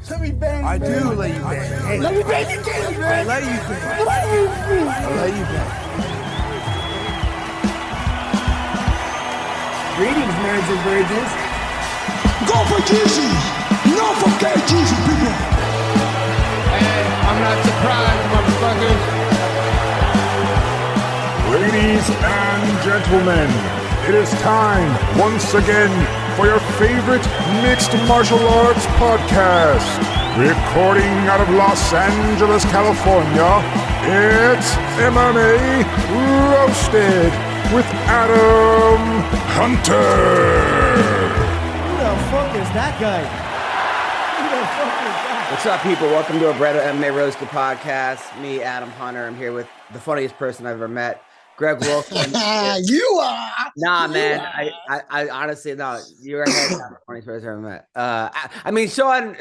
Let me bang. I do let you bang. Hey, let me bang you, man. I let you bang. I let you bang. Greetings, nerds and virgins. Go for Jeezy. No forget Jeezy, people. Hey, I'm not surprised, motherfuckers. Ladies and gentlemen, it is time once again for your favorite mixed martial arts podcast. Recording out of Los Angeles, California, it's MMA Roasted with Adam Hunter. Who the fuck is that guy? Who the fuck is that? What's up, people? Welcome to a brand of MMA Roasted Podcast. Me, Adam Hunter. I'm here with the funniest person I've ever met, Greg Wilson. You are. Nah, You man. are. I honestly, no. You're hands down the funniest person I've ever met. I mean, Sean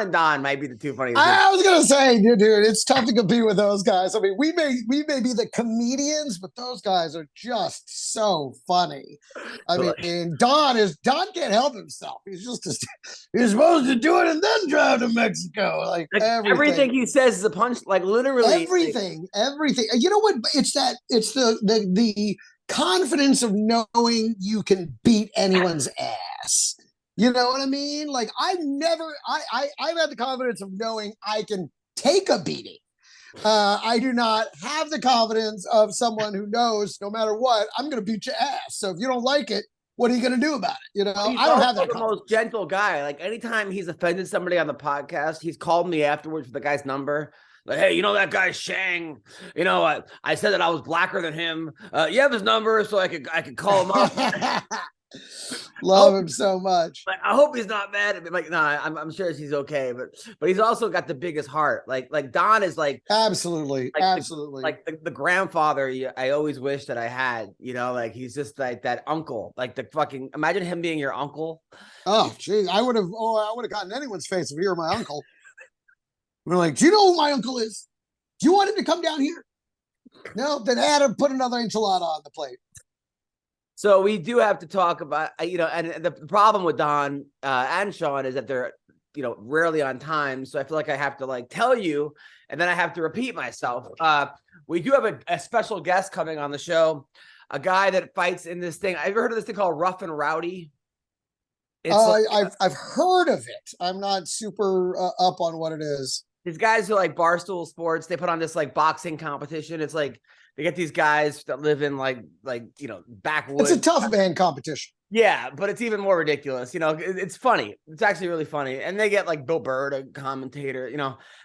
and Don might be the two funniest. I was gonna say, dude, it's tough to compete with those guys. I mean, we may be the comedians, but those guys are just so funny. I mean, and Don can't help himself. He's supposed to do it and then drive to Mexico. Like everything he says is a punch. Like literally everything. You know what? It's the confidence of knowing you can beat anyone's ass. You know what I mean? Like I've had the confidence of knowing I can take a beating. I do not have the confidence of someone who knows no matter what, I'm going to beat your ass. So if you don't like it, what are you going to do about it? You know, He's I don't have that the confidence. most gentle guy. Like anytime he's offended somebody on the podcast, he's called me afterwards with the guy's number. Like, hey, you know that guy Shang? You know, I said that I was blacker than him. You have his number, so I could call him up. Love him so much. Like, I hope he's not mad at me. Like, nah, I'm sure he's okay, but he's also got the biggest heart. Like Don is like absolutely, the grandfather I always wish that I had. You know, like he's just like that uncle. Like the fucking imagine him being your uncle. Oh, geez, I would have gotten anyone's face if he were my uncle. We're like, do you know who my uncle is? Do you want him to come down here? No, then Adam put another enchilada on the plate. So we do have to talk about, and the problem with Don and Sean is that they're, rarely on time. So I feel like I have to like tell you, and then I have to repeat myself. We do have a special guest coming on the show, a guy that fights in this thing. Have you ever heard of this thing called Rough N Rowdy? I've heard of it. I'm not super up on what it is. These guys are like Barstool Sports. They put on this like boxing competition. It's like they get these guys that live in like backwoods. It's a tough man competition. Yeah, but it's even more ridiculous. It's funny. It's actually really funny. And they get like Bill Burr, a commentator.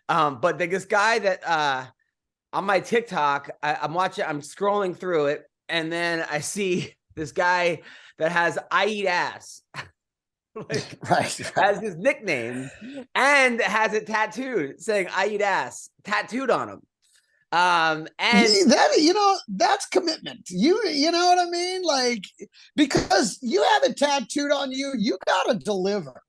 But this guy that on my TikTok, I'm scrolling through it, and then I see this guy that has "I eat ass." Right. Has his nickname and has it tattooed saying "I eat ass" tattooed on him. And that that's commitment. You know what I mean? Like, because you have it tattooed on you, you gotta deliver.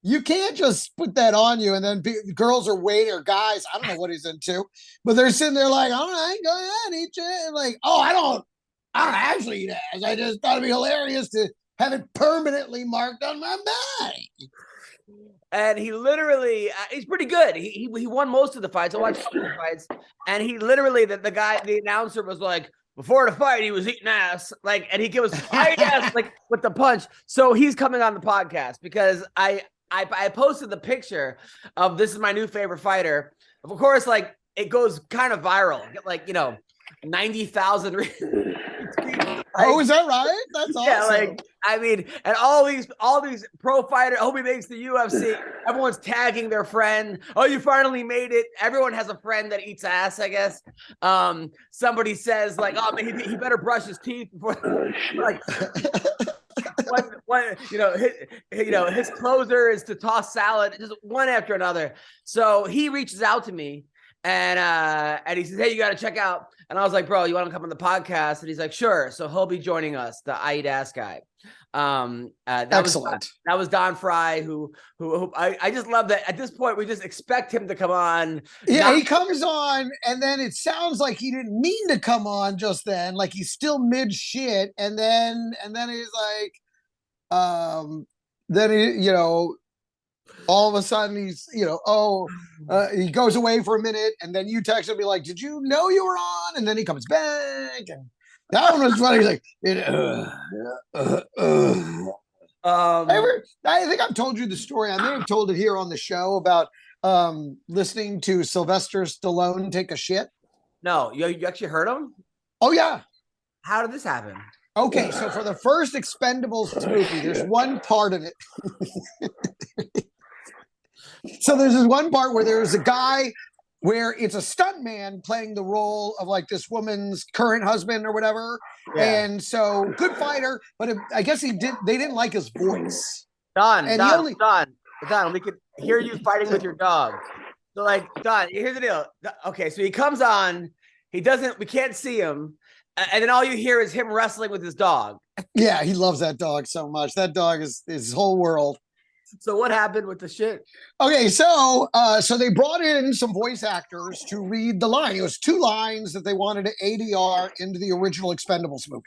You can't just put that on you and then girls are waiting, or guys, I don't know what he's into, but they're sitting there like, all right, go ahead, eat it. Like, oh, I don't actually eat ass. I just thought it'd be hilarious to have it permanently marked on my body. And he literally, he's pretty good. He won most of the fights. I watched some of the fights, and he literally, the announcer was like, before the fight, he was eating ass, like, and he gives high ass like with the punch. So he's coming on the podcast because I posted the picture of this is my new favorite fighter. Of course, like it goes kind of viral, like 90,000. Oh, is that right? That's awesome. Yeah, and all these pro fighters. I hope he makes the UFC. Everyone's tagging their friend. Oh, you finally made it. Everyone has a friend that eats ass, I guess. Somebody says like, oh man, he better brush his teeth before like. His closer is to toss salad, just one after another. So he reaches out to me. And he says, hey, you got to check out. And I was like, bro, you want to come on the podcast? And he's like, sure. So he'll be joining us, the I Eat Ass guy. Excellent. That was Don Frye, who I just love that at this point, we just expect him to come on. Yeah, he comes on, and then it sounds like he didn't mean to come on just then. Like he's still mid shit. And then he's like, all of a sudden he's, he goes away for a minute, and then you text him and be like, did you know you were on? And then he comes back, and that one was funny. He's like, I think I've told you the story. I may have told it here on the show about listening to Sylvester Stallone take a shit. No, you actually heard him? Oh yeah. How did this happen? Okay, so for the first Expendables movie, there's one part in it. So there's this one part where there's a guy where it's a stuntman playing the role of like this woman's current husband or whatever. Yeah. And so good fighter, but I guess they didn't like his voice. Don, we could hear you fighting with your dog. So like, Don, here's the deal. Okay, so he comes on, we can't see him. And then all you hear is him wrestling with his dog. Yeah, he loves that dog so much. That dog is his whole world. So what happened with the shit? Okay, so they brought in some voice actors to read the line. It was 2 lines that they wanted to ADR into the original Expendables movie.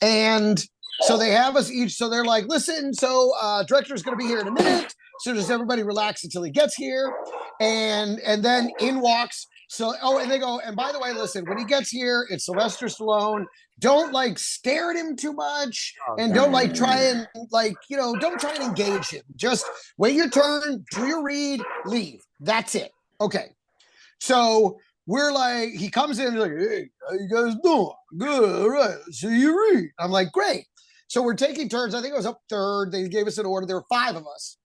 And so they have us each. So they're like, listen, so director's going to be here in a minute. So just everybody relax until he gets here. And then in walks. And they go, and by the way, listen, when he gets here, it's Sylvester Stallone. Don't like stare at him too much, and don't like try and don't try and engage him. Just wait your turn, do your read, leave. That's it. Okay. So we're like, he comes in, he's like, hey, how you guys doing? Good, all right. So you read. I'm like, great. So we're taking turns. I think it was up third. They gave us an order. There were 5 of us.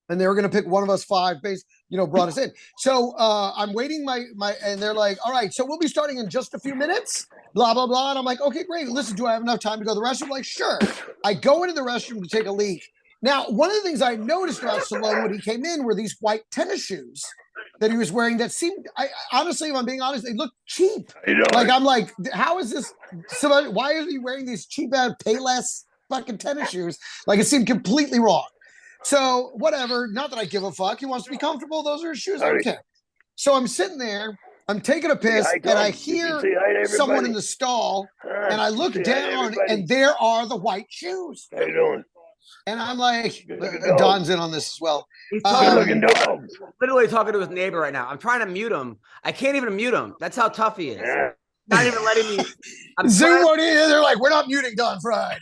And they were going to pick one of us 5 brought us in. So I'm waiting and they're like, all right, so we'll be starting in just a few minutes, blah, blah, blah. And I'm like, okay, great. Listen, do I have enough time to go to the restroom? Like, sure. I go into the restroom to take a leak. Now, one of the things I noticed about Stallone when he came in were these white tennis shoes that he was wearing that seemed, honestly, if I'm being honest, they look cheap. Like, I'm like, how is this? Why is he wearing these cheap-ass Payless fucking tennis shoes? Like, it seemed completely wrong. So whatever, not that I give a fuck. He wants to be comfortable. Those are his shoes. I don't care. So I'm sitting there, I'm taking a piss, and I hear someone in the stall, and I look down, and there are the white shoes. How you doing? And I'm like, Don's in on this as well. He's literally talking to his neighbor right now. I'm trying to mute him. I can't even mute him. That's how tough he is. Not even letting me. Zoom on in. They're like, we're not muting Don Frye.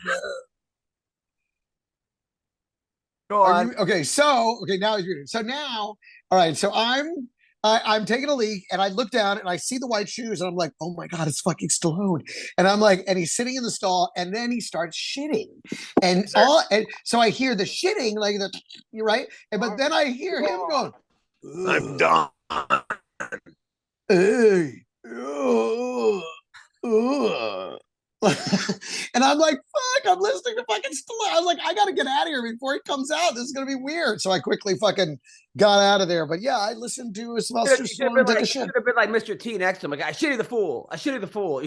Go on. Now he's muted. So now, all right. So I'm taking a leak, and I look down, and I see the white shoes, and I'm like, oh my god, it's fucking Stallone. And I'm like, and he's sitting in the stall, and then he starts shitting, and so I hear the shitting, like you're right, but then I hear him going, I'm done. Hey. And I'm like, fuck, I'm listening to fucking Stallone. I was like, I gotta get out of here before he comes out. This is gonna be weird. So I quickly fucking got out of there. But yeah, I listened to Sylvester Stallone take a shit. Should have been like Mr. T next to him. Like, I shitty the fool. You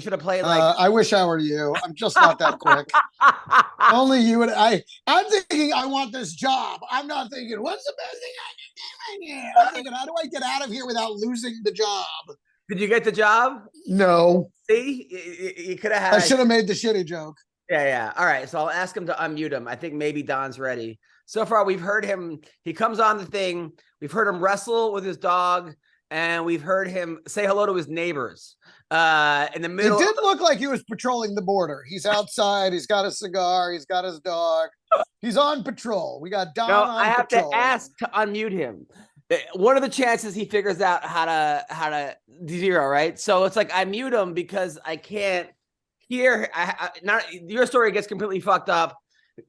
should have played like. I wish I were you. I'm just not that quick. Only you and I'm thinking I want this job. I'm not thinking what's the best thing I can do right here. I'm thinking, how do I get out of here without losing the job? Did you get the job? No. See, you could have had. I should have made the shitty joke. Yeah. All right, so I'll ask him to unmute him. I think maybe Don's ready. So far, we've heard him. He comes on the thing. We've heard him wrestle with his dog, and we've heard him say hello to his neighbors. In the middle, it did look like he was patrolling the border. He's outside. He's got a cigar. He's got his dog. He's on patrol. We got Don. I have to ask to unmute him. What are the chances he figures out how to zero, right? So it's like I mute him because I can't hear. Your story gets completely fucked up,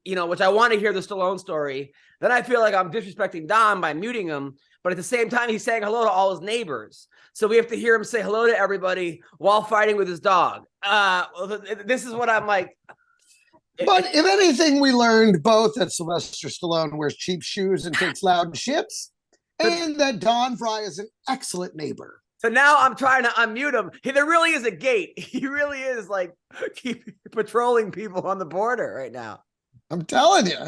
which I want to hear the Stallone story. Then I feel like I'm disrespecting Don by muting him, but at the same time he's saying hello to all his neighbors. So we have to hear him say hello to everybody while fighting with his dog. This is what I'm like. But if anything, we learned both that Sylvester Stallone wears cheap shoes and takes loud shits. And that Don Frye is an excellent neighbor. So now I'm trying to unmute him. There really is a gate. He really is like patrolling people on the border right now. I'm telling you.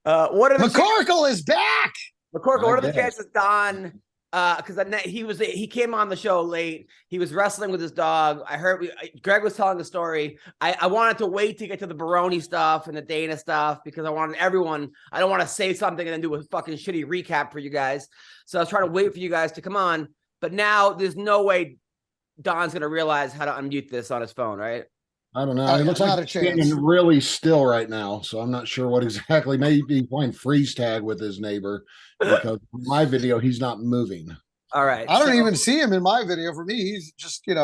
What are the McCorkle is back. McCorkle, what are the chances Don because he came on the show late. He was wrestling with his dog. I heard Greg was telling the story. I wanted to wait to get to the Baroni stuff and the Dana stuff because I wanted everyone. I don't want to say something and then do a fucking shitty recap for you guys. So I was trying to wait for you guys to come on. But now there's no way Don's gonna realize how to unmute this on his phone, right? I don't know. It looks like he's standing really still right now, so I'm not sure what exactly. Maybe playing freeze tag with his neighbor because in my video he's not moving. All right. I don't even see him in my video. For me, he's just and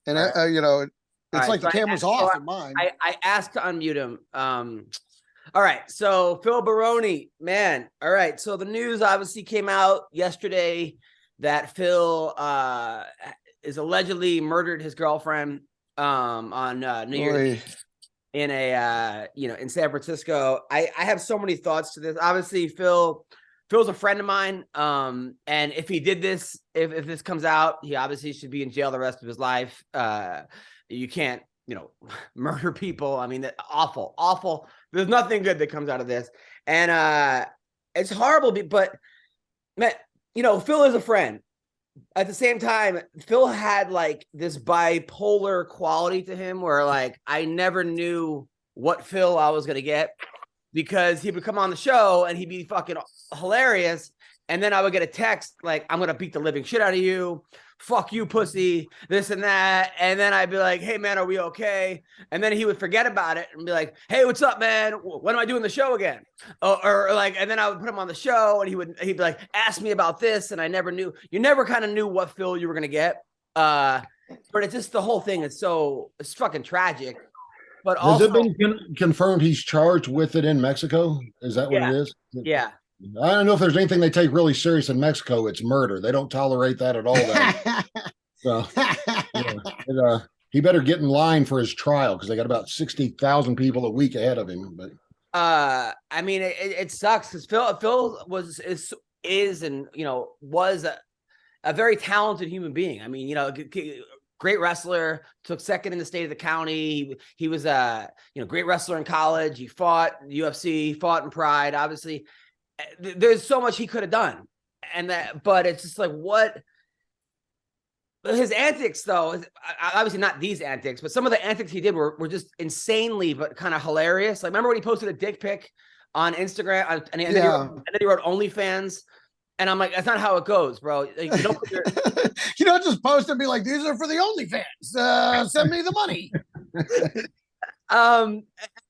it's like the camera's off in mine. I asked to unmute him. All right. So Phil Baroni, man. All right. So the news obviously came out yesterday that Phil is allegedly murdered his girlfriend on New Year's in a in San Francisco. I have so many thoughts to this. Obviously, Phil's a friend of mine. And if he did this, if this comes out, he obviously should be in jail the rest of his life. You can't, murder people. I mean, awful. There's nothing good that comes out of this. And it's horrible, but man, Phil is a friend. At the same time, Phil had like this bipolar quality to him where like I never knew what Phil I was going to get because he would come on the show and he'd be fucking hilarious. And then I would get a text like, I'm going to beat the living shit out of you. Fuck you, pussy, this and that. And then I'd be like, hey, man, are we okay? And then he would forget about it and be like, hey, what's up, man? When am I doing the show again? And then I would put him on the show and he'd be like, ask me about this. And I never knew. You never kind of knew what Phil you were going to get. But it's just the whole thing. It's fucking tragic. But also, has it been confirmed he's charged with it in Mexico? Is that what it is? Yeah. I don't know if there's anything they take really serious in Mexico. It's murder. They don't tolerate that at all. So he better get in line for his trial because they got about 60,000 people a week ahead of him. But I mean, it sucks because Phil was a very talented human being. I mean, great wrestler, took second in the state of the county. He was a great wrestler in college. He fought UFC, fought in Pride, obviously. There's so much he could have done, but it's just like what his antics, though. Obviously, not these antics, but some of the antics he did were just insanely, but kind of hilarious. Like, remember when he posted a dick pic on Instagram, and then he wrote OnlyFans, and I'm like, that's not how it goes, bro. Like, you don't put your... you don't just post and be like, these are for the OnlyFans. Send me the money.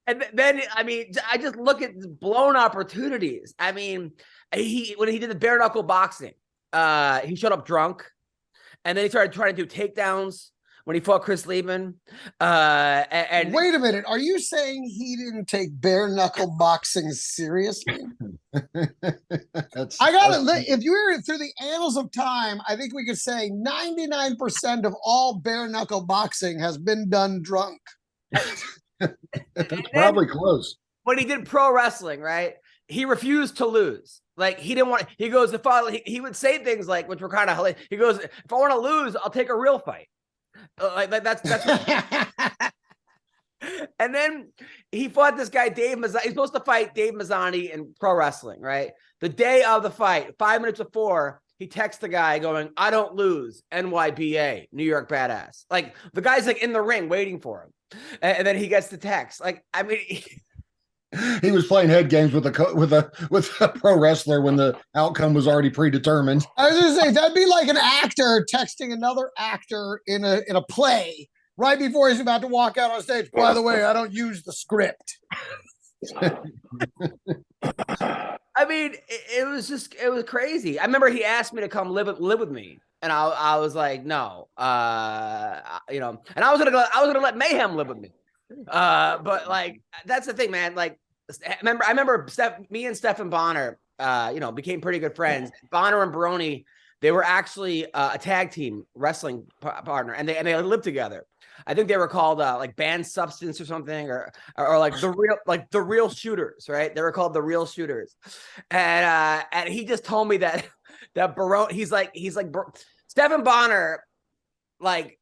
And then, I mean, I just look at blown opportunities. I mean, when he did the bare knuckle boxing, he showed up drunk, and then he started trying to do takedowns when he fought Chris Liebman. And wait a minute, are you saying he didn't take bare knuckle boxing seriously? If you were through the annals of time, I think we could say 99% of all bare knuckle boxing has been done drunk. That's probably close. When he did pro wrestling, right? He refused to lose. Like he didn't want. He goes, he would say things like, which were kind of hilarious. He goes, if I want to lose, I'll take a real fight. That's. And then he fought this guy Dave Mazzani. He's supposed to fight Dave Mazzani in pro wrestling, right? The day of the fight, 5 minutes before, he texts the guy going, I don't lose, NYBA, New York Badass. Like the guy's like in the ring waiting for him. And then he gets the text. Like, I mean, he was playing head games with a pro wrestler when the outcome was already predetermined. I was going to say that'd be like an actor texting another actor in a play right before he's about to walk out on stage. By the way, I don't use the script. I mean, it was crazy. I remember he asked me to come live with me. And I was like, no, and I was gonna let Mayhem live with me, but like that's the thing, man. Like, I remember me and Stephan Bonner, became pretty good friends. Bonner and Baroni, they were actually a tag team wrestling partner, and they lived together. I think they were called like Banned Substance or something, or like the real shooters, right? They were called the Real Shooters, and he just told me that Baroni, he's like Stephan Bonner, like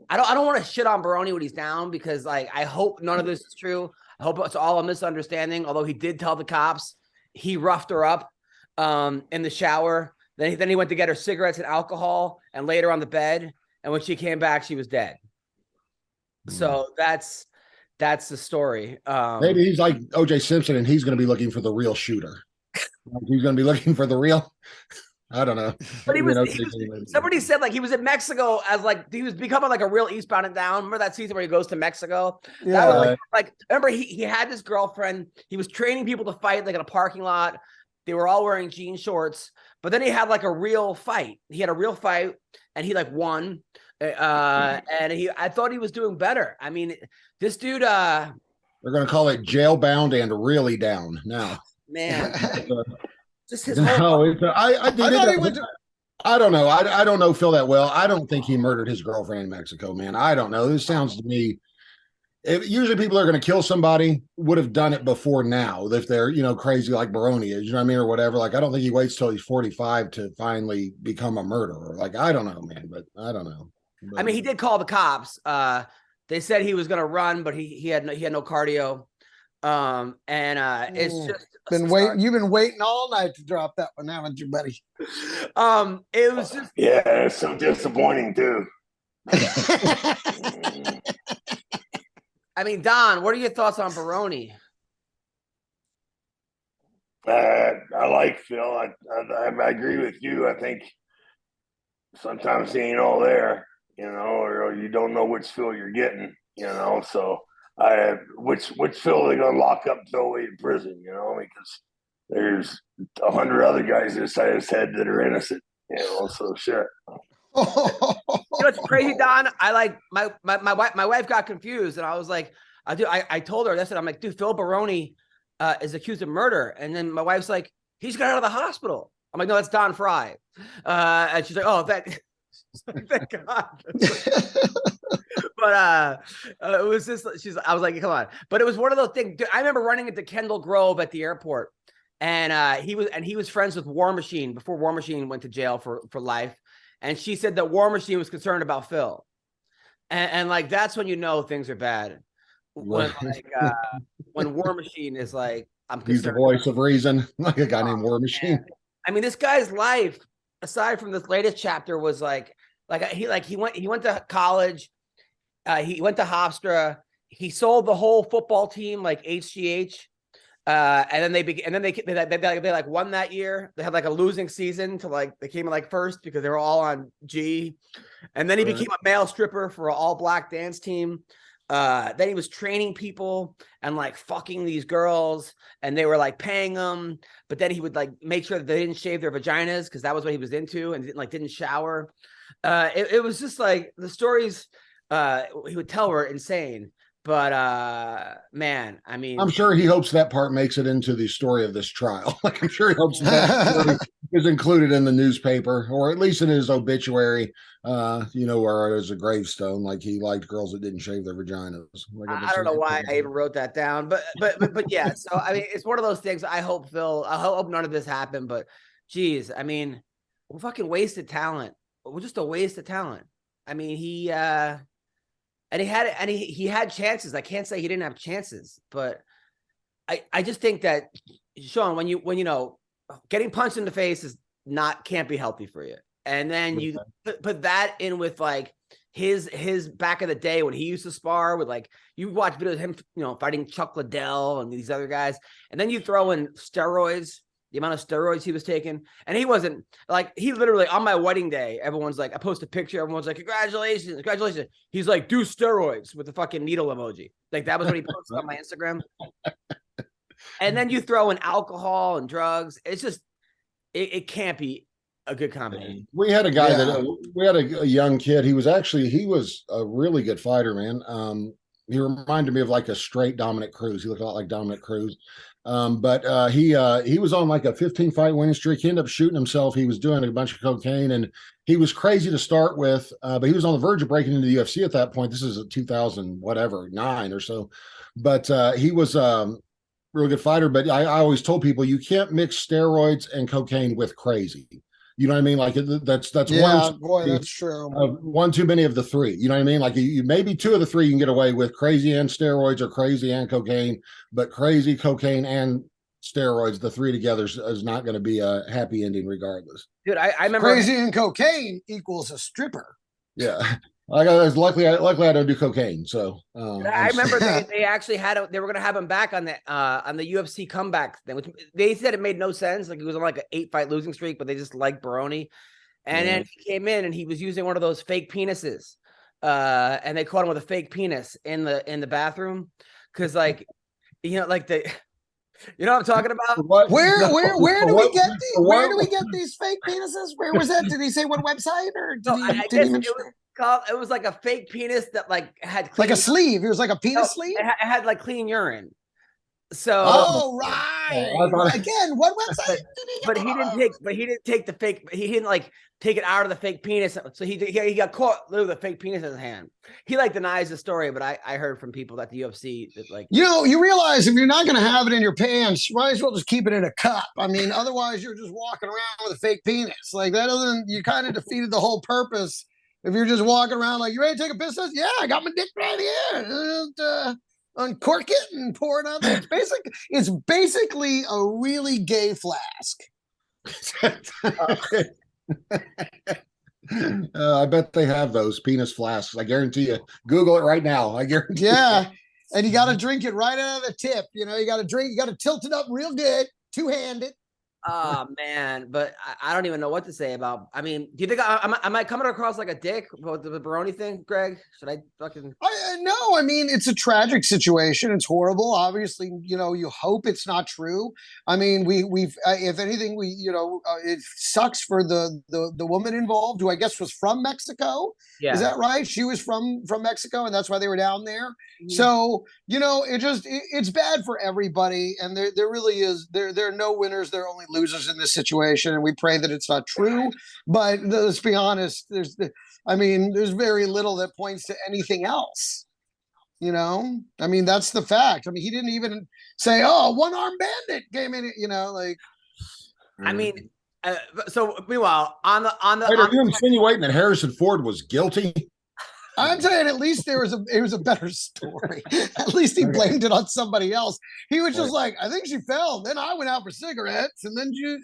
I don't want to shit on Baroni when he's down because like I hope none of this is true. I hope it's all a misunderstanding. Although he did tell the cops he roughed her up in the shower. Then he went to get her cigarettes and alcohol and laid her on the bed. And when she came back, she was dead. So that's the story. Maybe he's like O.J. Simpson, and he's going to be looking for the real shooter. He's going to be looking for the real. I don't know. But somebody said like he was in Mexico as like he was becoming like a real Eastbound and Down. Remember that season where he goes to Mexico? Yeah. That was like remember he had this girlfriend. He was training people to fight like in a parking lot. They were all wearing jean shorts, but then he had like a real fight. He had a real fight, and he like won. And I thought he was doing better. I mean, this dude. They're going to call it jailbound and really down now. Man. Just his I don't know. I don't know Phil that well. I don't think he murdered his girlfriend in Mexico, man. I don't know. This sounds to me. Usually people are going to kill somebody would have done it before now if they're, crazy like Baroni is, you know what I mean, or whatever. Like, I don't think he waits till he's 45 to finally become a murderer. Like, I don't know, man, but I don't know. But, I mean, he did call the cops. They said he was going to run, but he had no cardio. It's just you've been waiting all night to drop that one, haven't you, buddy? It was just it's so disappointing too. I mean, Don, what are your thoughts on Baroni? I like Phil. I agree with you. I think sometimes he ain't all there, or you don't know which Phil you're getting, so which Phil they gonna lock up throw away in prison, because there's 100 other guys this side of his head that are innocent, so shit. It's crazy, Don. I like my wife got confused, and I was like, I told her that's it. I'm like, dude, Phil Baroni is accused of murder, and then my wife's like, he's got out of the hospital. I'm like, no, that's Don Frye, and she's like, oh, thank God. But it was just I was like, come on. But it was one of those things. Dude, I remember running into Kendall Grove at the airport, and he was friends with War Machine before War Machine went to jail for life. And she said that War Machine was concerned about Phil, and like that's when things are bad. When when War Machine is like, I'm concerned. He's the voice of reason, like a guy named War Machine. Man. I mean, this guy's life, aside from this latest chapter, was like he went to college. He went to Hofstra. He sold the whole football team like HGH. And then they like won that year. They had like a losing season to like they came in like first because they were all on G. And then he became a male stripper for an all black dance team. Then he was training people and like fucking these girls, and they were like paying him. But then he would like make sure that they didn't shave their vaginas because that was what he was into, and didn't shower. It was just like the stories he would tell were insane. But man, I mean, I'm sure he hopes that part makes it into the story of this trial. Like, I'm sure he hopes that story is included in the newspaper, or at least in his obituary, or as a gravestone, like he liked girls that didn't shave their vaginas. Like, I don't know why I even wrote that down, but yeah. So I mean, it's one of those things. I hope none of this happened, but geez, I mean, we're fucking wasted talent. We're just a waste of talent. I mean, he had chances. I can't say he didn't have chances, but I just think that, Sean, when getting punched in the face can't be healthy for you. And then you put that in with like his back of the day when he used to spar with, like, you watch videos of him, fighting Chuck Liddell and these other guys. And then you throw in steroids, the amount of steroids he was taking. And he wasn't like, he literally on my wedding day, everyone's like, I post a picture. Everyone's like, congratulations. He's like, do steroids with the fucking needle emoji. Like, that was what he posted on my Instagram. And then you throw in alcohol and drugs. It's just, it can't be a good combination. We had a guy we had a young kid. He was a really good fighter, man. He reminded me of like a straight Dominic Cruz. He looked a lot like Dominic Cruz. But he was on like a 15 fight winning streak. He ended up shooting himself. He was doing a bunch of cocaine, and he was crazy to start with. But he was on the verge of breaking into the UFC at that point. This is 2009 or so. But he was really good fighter. But I always told people, you can't mix steroids and cocaine with crazy. You know what I mean? Like, that's that's true. One too many of the three. You know what I mean? Like, you maybe two of the three you can get away with, crazy and steroids or crazy and cocaine, but crazy, cocaine, and steroids, the three together is not going to be a happy ending regardless. Dude, I remember Crazy and cocaine equals a stripper. Yeah. Luckily I don't do cocaine. So I remember they actually they were going to have him back on the UFC comeback thing, which they said it made no sense. Like he was on like an 8-fight losing streak, but they just liked Baroni. And then he came in and he was using one of those fake penises. And they caught him with a fake penis in the bathroom. Cause like, you know, like you know what I'm talking about? Where do we get these? Where do we get these fake penises? Where was that? Did he say what website or did he mention? It was like a fake penis that like had like a sleeve. It was like a penis sleeve. It had like clean urine. So right. Again, what website did he didn't take the fake. He didn't like take it out of the fake penis. So he got caught with a fake penis in his hand. He like denies the story, but I heard from people at the UFC that like, you know, you realize if you're not going to have it in your pants, you might as well just keep it in a cup. I mean, otherwise you're just walking around with a fake penis. Like that doesn't. You kind of defeated the whole purpose. If you're just walking around like, you ready to take a piss? Yeah, I got my dick right here. And, uncork it and pour it out there. It's basically a really gay flask. I bet they have those penis flasks. I guarantee you. Google it right now. I guarantee. Yeah, and you got to drink it right out of the tip. You know, you got to tilt it up real good, two-handed. Oh man, but I don't even know what to say about. I mean, do you think am I coming across like a dick with the Baroni thing, Greg? Should I fucking? No, I mean it's a tragic situation. It's horrible. Obviously, you know, you hope it's not true. I mean, we've if anything, it sucks for the woman involved, who I guess was from Mexico. Yeah, is that right? She was from Mexico, and that's why they were down there. Mm-hmm. So you know, it's bad for everybody, and there really is there are no winners. There are only losers in this situation, and we pray that it's not true. But let's be honest, there's very little that points to anything else. You know, I mean, that's the fact. I mean, he didn't even say, "Oh, one-armed bandit came in." You know, like. I mean, so meanwhile, on the. Wait, are you insinuating that Harrison Ford was guilty? I'm saying at least it was a better story. At least he blamed it on somebody else. He was just like, I think she fell. Then I went out for cigarettes, and then dude,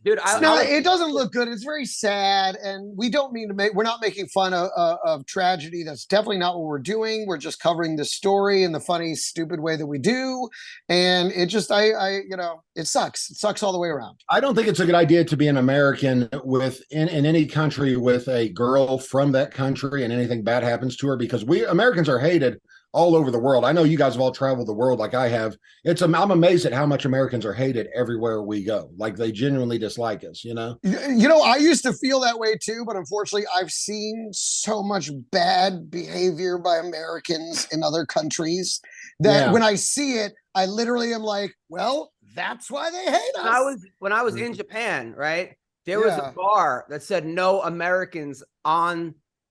it doesn't look good. It's very sad, and we don't mean to we're not making fun of tragedy. That's definitely not what we're doing. We're just covering the story in the funny, stupid way that we do, and it just, it sucks. It sucks all the way around. I don't think it's a good idea to be an American in any country with a girl from that country, and anything bad happens to her, because we Americans are hated all over the world. I know you guys have all traveled the world like I have. I'm amazed at how much Americans are hated everywhere we go. Like they genuinely dislike us, you know? You know, I used to feel that way too, but unfortunately I've seen so much bad behavior by Americans in other countries that when I see it, I literally am like, well, that's why they hate us. When I was in Japan, right? There was a bar that said no Americans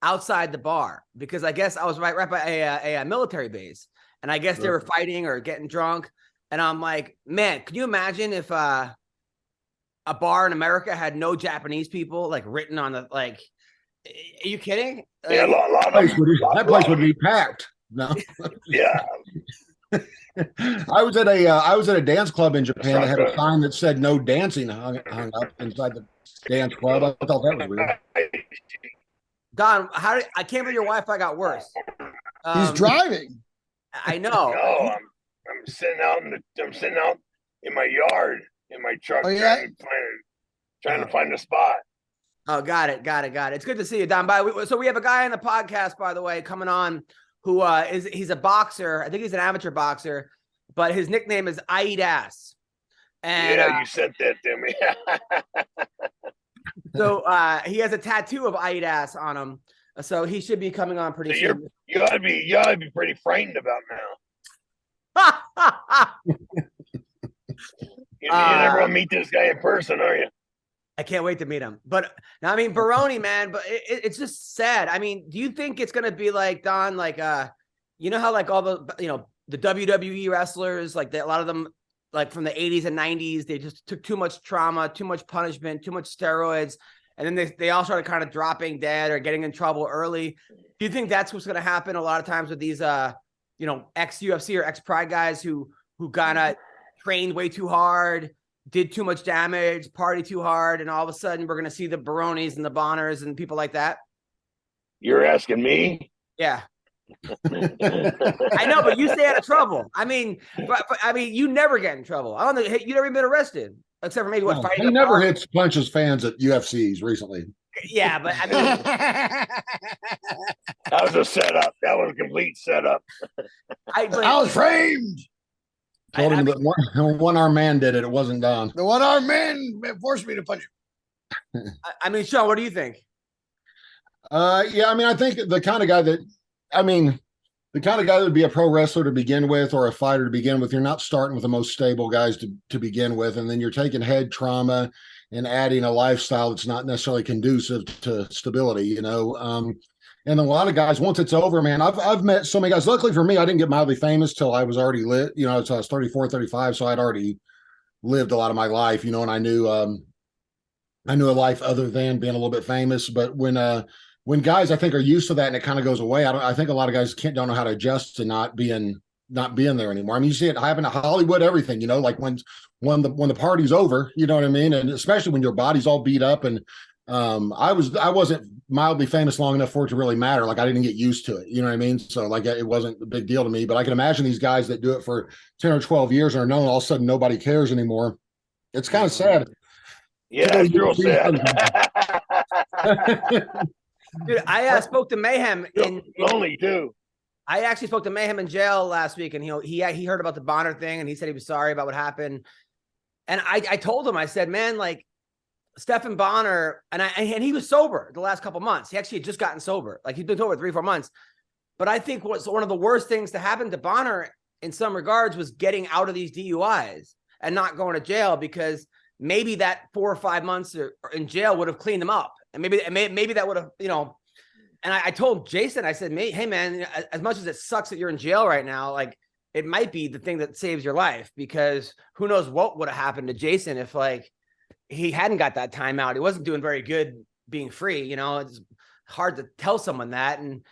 outside the bar, because I guess I was right by a military base, and I guess they were fighting or getting drunk, and I'm like, man, can you imagine if a bar in America had no Japanese people like written on the like? Are you kidding? Yeah, that place would be packed. No. Yeah. I was at a dance club in Japan that had a sign that said no dancing hung up inside the dance club. I thought that was weird. Don, I can't believe your Wi-Fi got worse. He's driving. I know. No, I'm sitting out in my yard in my truck, trying to find a spot. Oh, got it. It's good to see you, Don. So we have a guy on the podcast, by the way, coming on who he's a boxer. I think he's an amateur boxer, but his nickname is I Eat Ass. And you sent that to me. So he has a tattoo of I Eat Ass on him, so he should be coming on pretty soon. You ought to be pretty frightened about now. You never want to meet this guy in person, are you? I can't wait to meet him. But now, I mean, Baroni, man, but it's just sad. I mean, do you think it's gonna be like Don, like you know how like all the the WWE wrestlers, like a lot of them, like from the 80s and 90s, they just took too much trauma, too much punishment, too much steroids. And then they all started kind of dropping dead or getting in trouble early. Do you think that's what's going to happen a lot of times with these, ex-UFC or ex-Pride guys who kind of trained way too hard, did too much damage, party too hard, and all of a sudden we're going to see the Baronis and the Bonners and people like that? You're asking me? Yeah. I know, but you stay out of trouble. I mean, you never get in trouble. I don't know. You never been arrested, except for maybe what fighting. He never hits punches fans at UFCs recently. Yeah, but I mean, that was a setup. That was a complete setup. I was framed. Told him that one armed man did it. It wasn't Don. The one armed man forced me to punch him. I mean, Sean, what do you think? Yeah, I mean, I think the kind of guy that would be a pro wrestler to begin with, or a fighter to begin with, you're not starting with the most stable guys to begin with, and then you're taking head trauma and adding a lifestyle that's not necessarily conducive to stability, and a lot of guys, once it's over, man, I've met so many guys. Luckily for me, I didn't get mildly famous till I was already lit, so I was 34, 35, so I'd already lived a lot of my life, and I knew a life other than being a little bit famous. But when guys, I think, are used to that and it kind of goes away, I think a lot of guys don't know how to adjust to not being there anymore. I mean, you see it happen to Hollywood, everything, like when the party's over, you know what I mean? And especially when your body's all beat up. And I wasn't mildly famous long enough for it to really matter. Like, I didn't get used to it, you know what I mean? So like, it wasn't a big deal to me, but I can imagine these guys that do it for 10 or 12 years and are known, all of a sudden nobody cares anymore. It's kind of sad. Yeah, it's real sad. Dude, I spoke to Mayhem lonely too. I actually spoke to Mayhem in jail last week, and he heard about the Bonner thing, and he said he was sorry about what happened. And I told him, I said, man, like, Stephan Bonner, and he was sober the last couple months. He actually had just gotten sober. Like, he'd been sober 3-4 months. But I think what's one of the worst things to happen to Bonner in some regards was getting out of these DUIs and not going to jail, because maybe that 4 or 5 months in jail would have cleaned him up. And maybe that would have, and I told Jason, I said, hey man, as much as it sucks that you're in jail right now, like, it might be the thing that saves your life, because who knows what would have happened to Jason if, like, he hadn't got that time out. He wasn't doing very good being free. It's hard to tell someone that. And,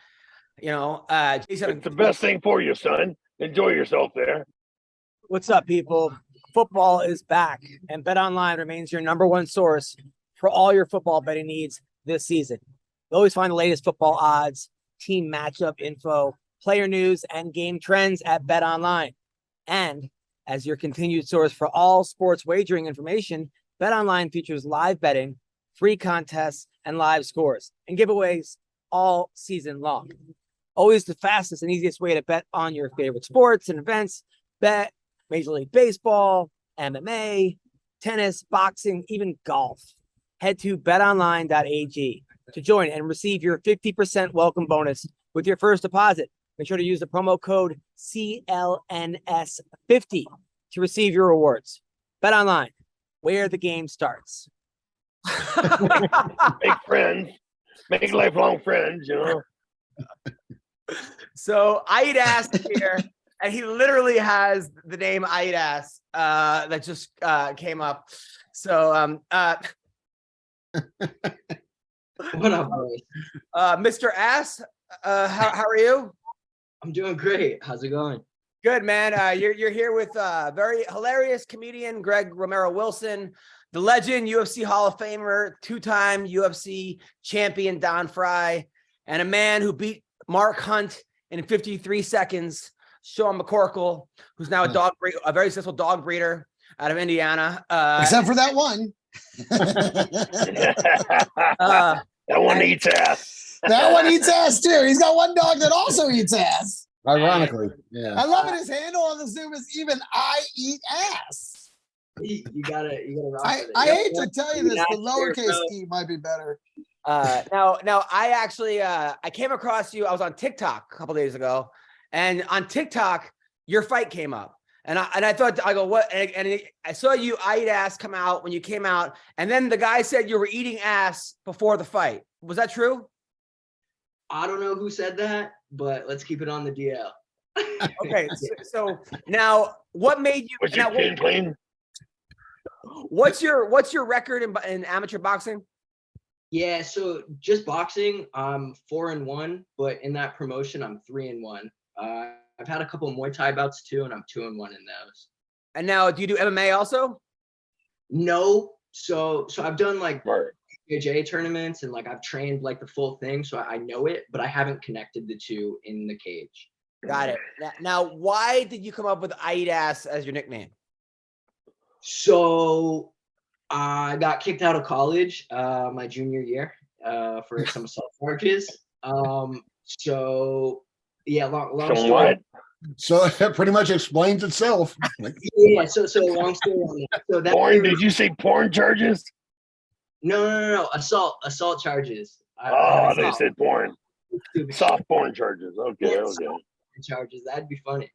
Jason, it's the best thing for you, son. Enjoy yourself there. What's up, people? Football is back, and BetOnline remains your number one source for all your football betting needs this season. You always find the latest football odds, team matchup info, player news, and game trends at BetOnline. And as your continued source for all sports wagering information, BetOnline features live betting, free contests, and live scores and giveaways all season long. Always the fastest and easiest way to bet on your favorite sports and events. Bet Major League Baseball, MMA, tennis, boxing, even golf. Head to betonline.ag to join and receive your 50% welcome bonus with your first deposit. Make sure to use the promo code CLNS50 to receive your rewards. BetOnline, where the game starts. Make friends. Make lifelong friends, So I eat ass here, and he literally has the name I eat ass that just came up. So What up, boys? Mr. Ass, how are you? I'm doing great. How's it going? Good, man. You're here with very hilarious comedian Greg Romero Wilson, the legend, UFC Hall of Famer, 2-time UFC champion Don Frye, and a man who beat Mark Hunt in 53 seconds, Sean McCorkle, who's now a very successful dog breeder out of Indiana. Except for that one. That one eats ass. That one eats ass too. He's got one dog that also eats ass. Ironically, yeah. I love it. His handle on the Zoom is even I eat ass. You gotta rock with it. I hate to tell you this, the lowercase T might be better. Now I actually I came across you. I was on TikTok a couple days ago, and on TikTok your fight came up, and I thought, I go, what? And I saw you I eat ass come out when you came out, and then the guy said you were eating ass before the fight. Was that true? I don't know who said that, but let's keep it on the DL. Okay, so now what made you? Was your chin clean? What's your record in amateur boxing? Yeah, so just boxing, I'm 4-1, but in that promotion, I'm 3-1. I've had a couple of Muay Thai bouts too, and I'm 2-1 in those. And now, do you do MMA also? No. So I've done like Right. AJ tournaments and like I've trained like the full thing, so I know it, but I haven't connected the two in the cage. Got it. Now, why did you come up with I Eat Ass as your nickname? So I got kicked out of college my junior year for some assault charges. So yeah, long So story. what? So that pretty much explains itself. Yeah, so long story on that. So that Porn? Did you say porn charges? No. Assault charges. Oh, they said porn. Stupid Soft porn charges. Okay, shit. okay. Charges. That'd be funny.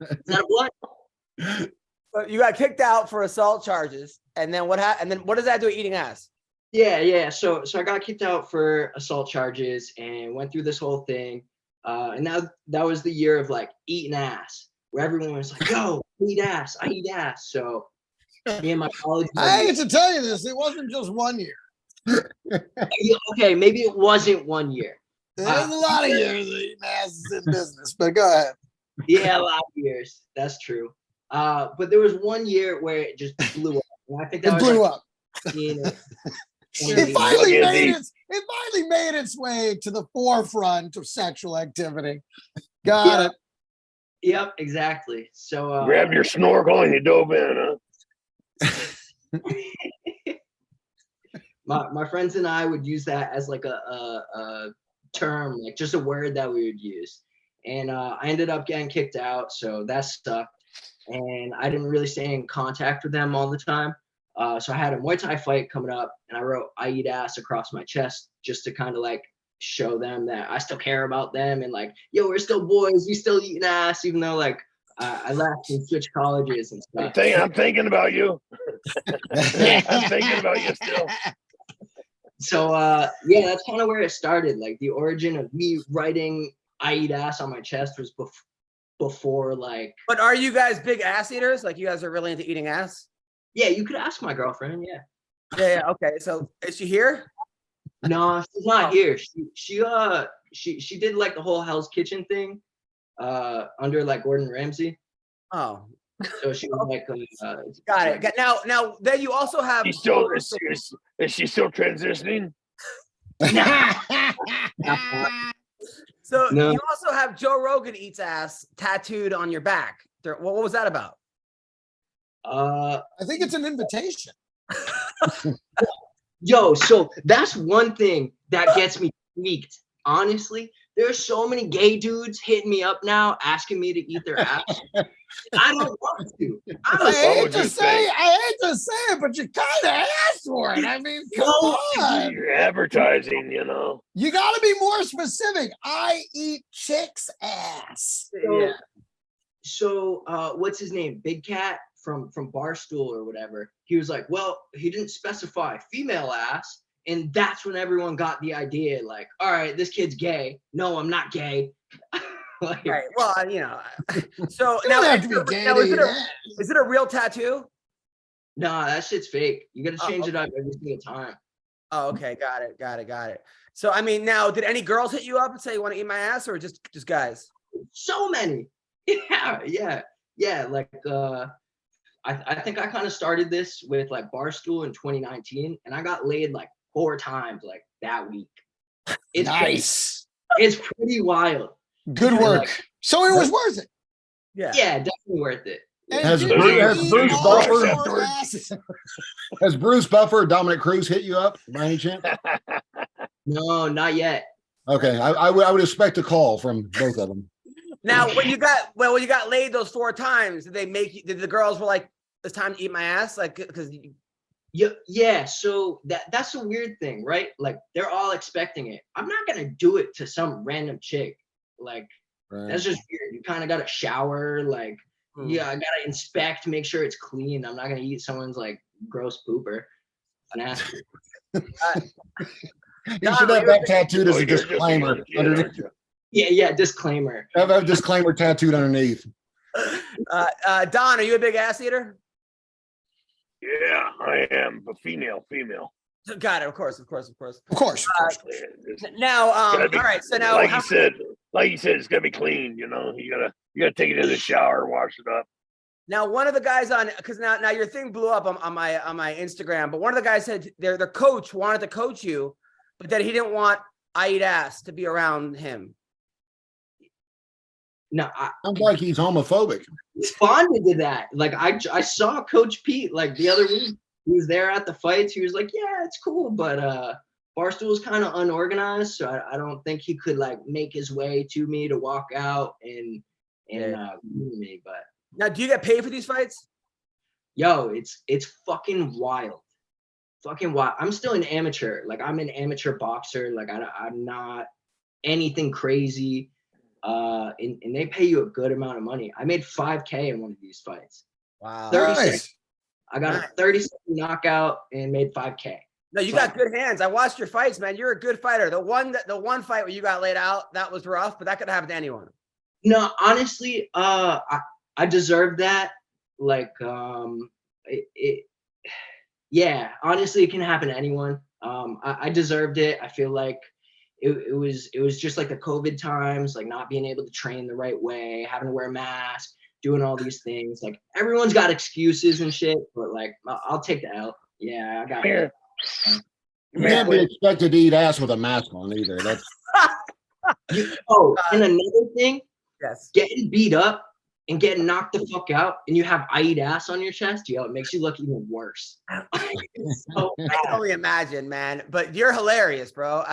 Is that a blunt? But you got kicked out for assault charges, and then what happened? And then what does that do with eating ass? Yeah. So I got kicked out for assault charges and went through this whole thing. And now that was the year of like eating ass, where everyone was like, "Yo, I eat ass. I eat ass." So me and my college. I hate to tell you this, it wasn't just 1 year. Okay, maybe it wasn't 1 year. There's a lot of years of eating asses in business, but go ahead. Yeah, a lot of years. That's true. But there was 1 year where it just blew up. And I think that It was blew like, up. You know, It finally Okay, made its way to the forefront of sexual activity. Got it. Yep, exactly. So Grabbed your snorkel and you dove in, huh? my friends and I would use that as like a term, like just a word that we would use. And I ended up getting kicked out, so that sucked. And I didn't really stay in contact with them all the time. So I had a Muay Thai fight coming up, and I wrote "I eat ass" across my chest just to kind of like show them that I still care about them and like, yo, we're still boys, we still eating ass, even though like I left and switched colleges and stuff. I'm thinking about you. I'm thinking about you still. So yeah, that's kind of where it started. Like the origin of me writing "I eat ass" on my chest was before like. But are you guys big ass eaters? Like you guys are really into eating ass? Yeah, you could ask my girlfriend. Yeah. Yeah. Okay. So is she here? No, she's not here. She did like the whole Hell's Kitchen thing, under like Gordon Ramsay. Oh, So she was like, got it. Now, then you also have. Is she still transitioning? So No. you also have Joe Rogan eats ass tattooed on your back. What was that about? I think it's an invitation. Yo, so that's one thing that gets me tweaked. Honestly, there's so many gay dudes hitting me up now asking me to eat their ass. I don't want to. I hate to say it, but you kind of asked for it. I mean, come on. You're advertising, you know. You got to be more specific. I eat chicks' ass. Yeah. So what's his name? Big Cat from Barstool or whatever. He was like, well, he didn't specify female ass. And that's when everyone got the idea, like, all right, this kid's gay. No, I'm not gay. Like, Right. Well, you know. So You now, don't have to be gay now to is eat it a ass. is it a real tattoo? nah, that shit's fake. You got to change it okay. up every single time. Oh, okay. Got it. So I mean, now, did any girls hit you up and say you want to eat my ass, or just guys? So many. Yeah. Like, I think I kind of started this with like Barstool in 2019, and I got laid like 4 times like that week. It's Nice. It's pretty wild. Good work. So it was worth it. Yeah. Yeah, definitely worth it. And Has did Bruce- you has eat Bruce all Buffer- 4 asses? Has Bruce Buffer or Dominic Cruz hit you up by any chance? No, not yet. Okay, I would expect a call from both of them. Now, when you got laid those 4 times, did the girls were like, it's time to eat my ass? Like, because Yeah. So that's a weird thing, right? Like they're all expecting it. I'm not gonna do it to some random chick. Like that's just weird. You kind of gotta shower. Like yeah, I gotta inspect, make sure it's clean. I'm not gonna eat someone's like gross pooper. Nasty. You should have that tattooed as a disclaimer. Underneath. Yeah. Disclaimer. Have a disclaimer tattooed underneath. Don, are you a big ass eater? Yeah, I am, but female. Got it. Of course. Of course. Now, all Gotta be- right. So now, like you said, it's gotta be clean. You know, you gotta take it in the shower, wash it up. Now, one of the guys because now your thing blew up on my Instagram, but one of the guys said their coach wanted to coach you, but that he didn't want I Eat Ass to be around him. No, Sounds like he's homophobic. responded to that. Like I saw Coach Pete like the other week. He was there at the fights. He was like, "Yeah, it's cool," but Barstool was kind of unorganized, so I don't think he could like make his way to me to walk out and meet me. But Now, do you get paid for these fights? yo, it's fucking wild. Fucking wild. I'm still an amateur. Like I'm an amateur boxer. Like I'm not anything crazy. And they pay you a good amount of money. I made $5,000 in one of these fights. Wow. 30 Nice. seconds. I got a 30-second knockout and made $5,000. No, you got good hands. I watched your fights, man. You're a good fighter. The one fight where you got laid out, that was rough, but that could happen to anyone. No, honestly, I deserved that. Like, yeah, honestly, it can happen to anyone. I deserved it. I feel like it was just like the COVID times, like not being able to train the right way, having to wear a mask, doing all these things. Like everyone's got excuses and shit, but like I'll take the L. Yeah, I got it. You can't be expected to eat ass with a mask on either. That's and another thing, Yes. getting beat up and getting knocked the fuck out, and you have I Eat Ass on your chest, yo, it makes you look even worse. So I can only imagine, man. But you're hilarious, bro.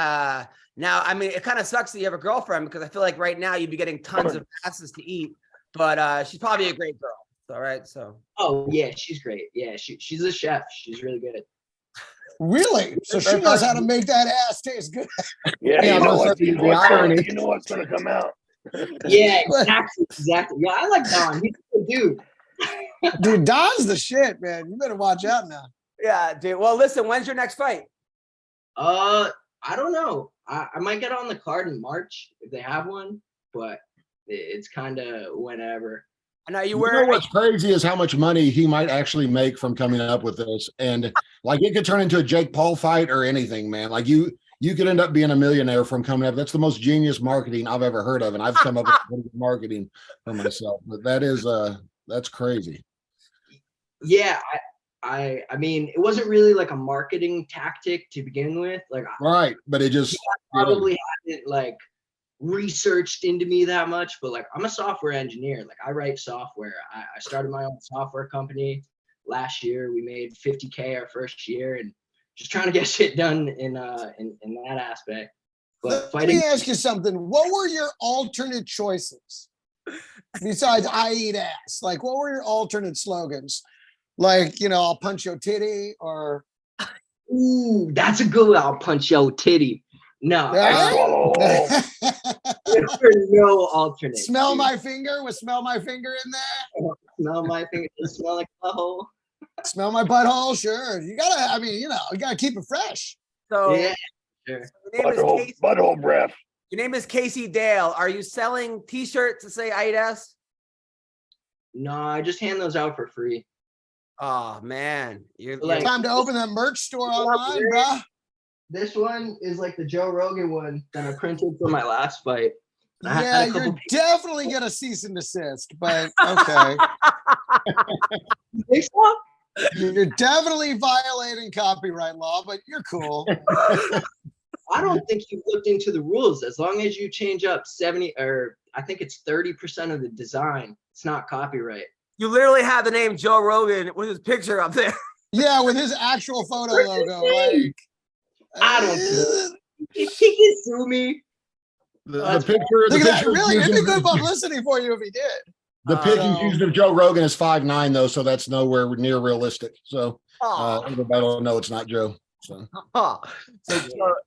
Now, I mean, it kind of sucks that you have a girlfriend because I feel like right now you'd be getting tons of asses to eat. But she's probably a great girl. All right, so. Oh yeah, she's great. Yeah, she's a chef. She's really good. Really? So she knows how to make that ass taste good. Yeah, Yeah, you know that's the irony. you know what's gonna come out. Yeah, exactly. Yeah, I like Don. He's a good dude. Dude, Don's the shit, man. You better watch out now. Yeah, dude. Well, listen, when's your next fight? I don't know. I might get on the card in March if they have one, but it's kind of whenever. And are you You know wearing what's crazy is how much money he might actually make from coming up with this. And like it could turn into a Jake Paul fight or anything, man. Like you could end up being a millionaire from coming up. That's the most genius marketing I've ever heard of. And I've come up with marketing for myself. But that's crazy. Yeah, I mean, it wasn't really like a marketing tactic to begin with. Like Right. But it just probably hadn't like researched into me that much, but like I'm a software engineer. Like I write software. I started my own software company last year. We made $50,000 our first year, and just trying to get shit done in that aspect. But Let me ask you something. What were your alternate choices besides I Eat Ass? Like, what were your alternate slogans? Like, I'll punch your titty, or ooh, that's a good one. I'll punch your titty. No, Yeah. Swallow. there's no alternate. smell dude. my finger with smell my finger in there. Smell my finger. Does it smell like a hole? Smell my butthole. Sure. You gotta keep it fresh. so Yeah, sure. your name is Casey, Butthole breath. your name is Casey Dale. Are you selling t-shirts to say I Eat Ass? No, I just hand those out for free. Oh man. You're Like- Time to open that merch store online, Yeah. bruh. This one is like the Joe Rogan one that I printed for my last fight. I had Yeah, a couple you're definitely gonna cease and desist, but okay. You think so? You're definitely violating copyright law, but you're cool. I don't think you looked into the rules. As long as you change up 70 or I think it's 30% of the design, it's not copyright. You literally have the name Joe Rogan with his picture up there. Yeah, with his actual photo logo. Like, I don't He can sue me. the That's picture. Look The at that. picture Really, it'd be used good of- publicity for you if he did. the picture So- used of Joe Rogan is 5'9", though, so that's nowhere near realistic. So Oh. everybody will know it's not Joe. So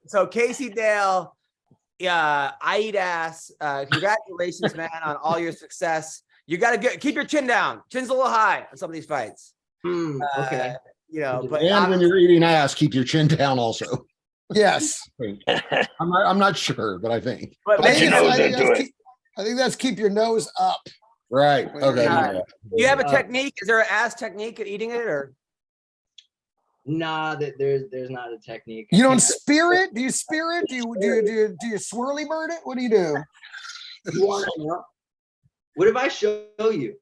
So Casey Dale, yeah, I Eat Ass. Congratulations, man, on all your success. You got to keep your chin down. Chin's a little high on some of these fights. Okay. But and when you're eating ass, keep your chin down also. Yes. I'm not sure, but I think. but Put your nose into it. I think that's keep your nose up. Right. Okay. Yeah. yeah. do you have a technique? Is there an ass technique at eating it, or Nah, there's not a technique. You don't spear it? Do you spear it? Do you swirly bird it? What do you do? You want to know? What if I show you?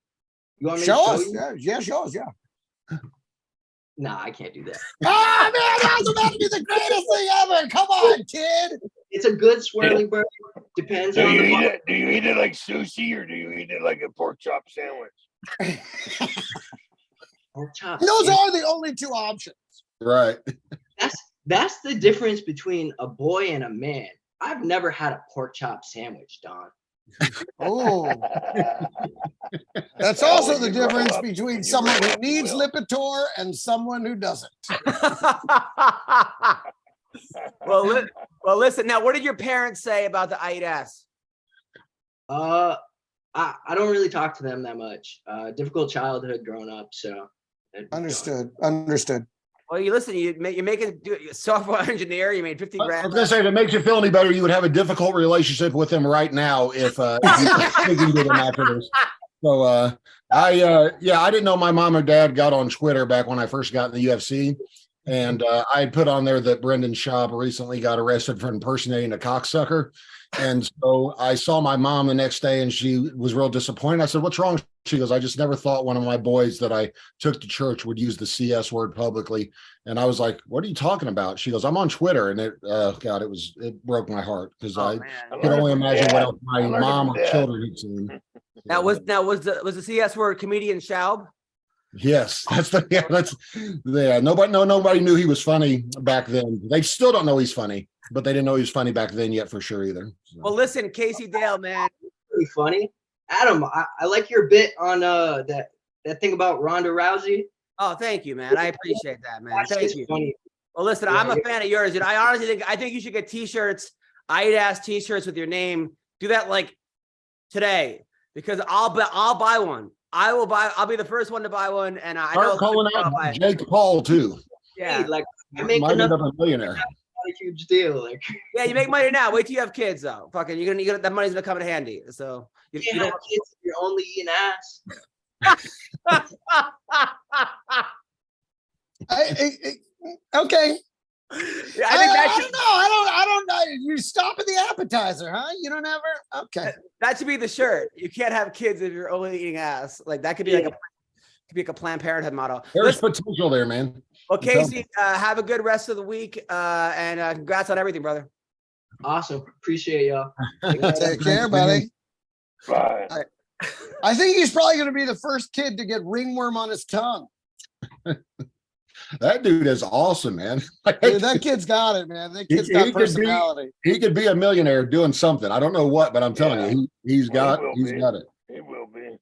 You want me Show to us. you? Yeah, show us. Yeah. Nah, I can't do that. Oh man, that was about to be the greatest thing ever. Come on, kid. It's a good swirly burger. Depends Do on you the eat it? Do you eat it like sushi or do you eat it like a pork chop sandwich? pork chop. Those And are the only two options. Right. that's the difference between a boy and a man. I've never had a pork chop sandwich, Don. Oh, that's That also when the you grow difference up, between when you someone grow who up, you needs will. Lipitor and someone who doesn't. well, listen. Now, what did your parents say about the I eat ass? I don't really talk to them that much. Difficult childhood growing up, so Understood. Well, you listen. You're making software engineer. You made 50 I grand. was gonna say, if it makes you feel any better, you would have a difficult relationship with him right now if you were speaking to them after this. So I didn't know my mom or dad got on Twitter back when I first got in the UFC. And I had put on there that Brendan Schaub recently got arrested for impersonating a cocksucker. And so I saw my mom the next day and she was real disappointed. I said, "What's wrong?" She goes, "I just never thought one of my boys that I took to church would use the CS word publicly." And I was like, "What are you talking about?" She goes, "I'm on Twitter." And it broke my heart because I could only imagine what else my mom or children had seen. Now was the CS word comedian Schaub? Yes, nobody knew he was funny back then. They still don't know he's funny, but they didn't know he was funny back then yet for sure either. So. Well, listen, Casey Dale, man. Pretty funny. Adam, I like your bit on that thing about Ronda Rousey. Oh, thank you, man. I appreciate that, man. That's Thank just you. funny. Well, listen, I'm a fan of yours, and I honestly think you should get T-shirts, I eat ass T-shirts with your name. Do that like today because I'll buy one. I'll be the first one to buy one, and I know calling out Jake Paul too. Yeah, Hey, like I make Might end enough. up a millionaire. Not a huge deal. Like yeah, you make money now. Wait till you have kids, though. Fucking, you're gonna that money's gonna come in handy. So you you can't don't. have kids if you're only eating ass. Okay. Yeah, I don't know. I don't know. You stop at the appetizer, huh? You don't ever. Okay. that should be the shirt. You can't have kids if you're only eating ass. Like that could be like a Planned Parenthood motto. There's potential there, man. Well, Casey, have a good rest of the week, and congrats on everything, brother. Awesome. Appreciate y'all. Take care, buddy. Bye. I think he's probably going to be the first kid to get ringworm on his tongue. That dude is awesome, man. Dude, that kid's got it, man. That kid's got personality. He could be a millionaire doing something. I don't know what, but I'm telling you, he's got it. It will be.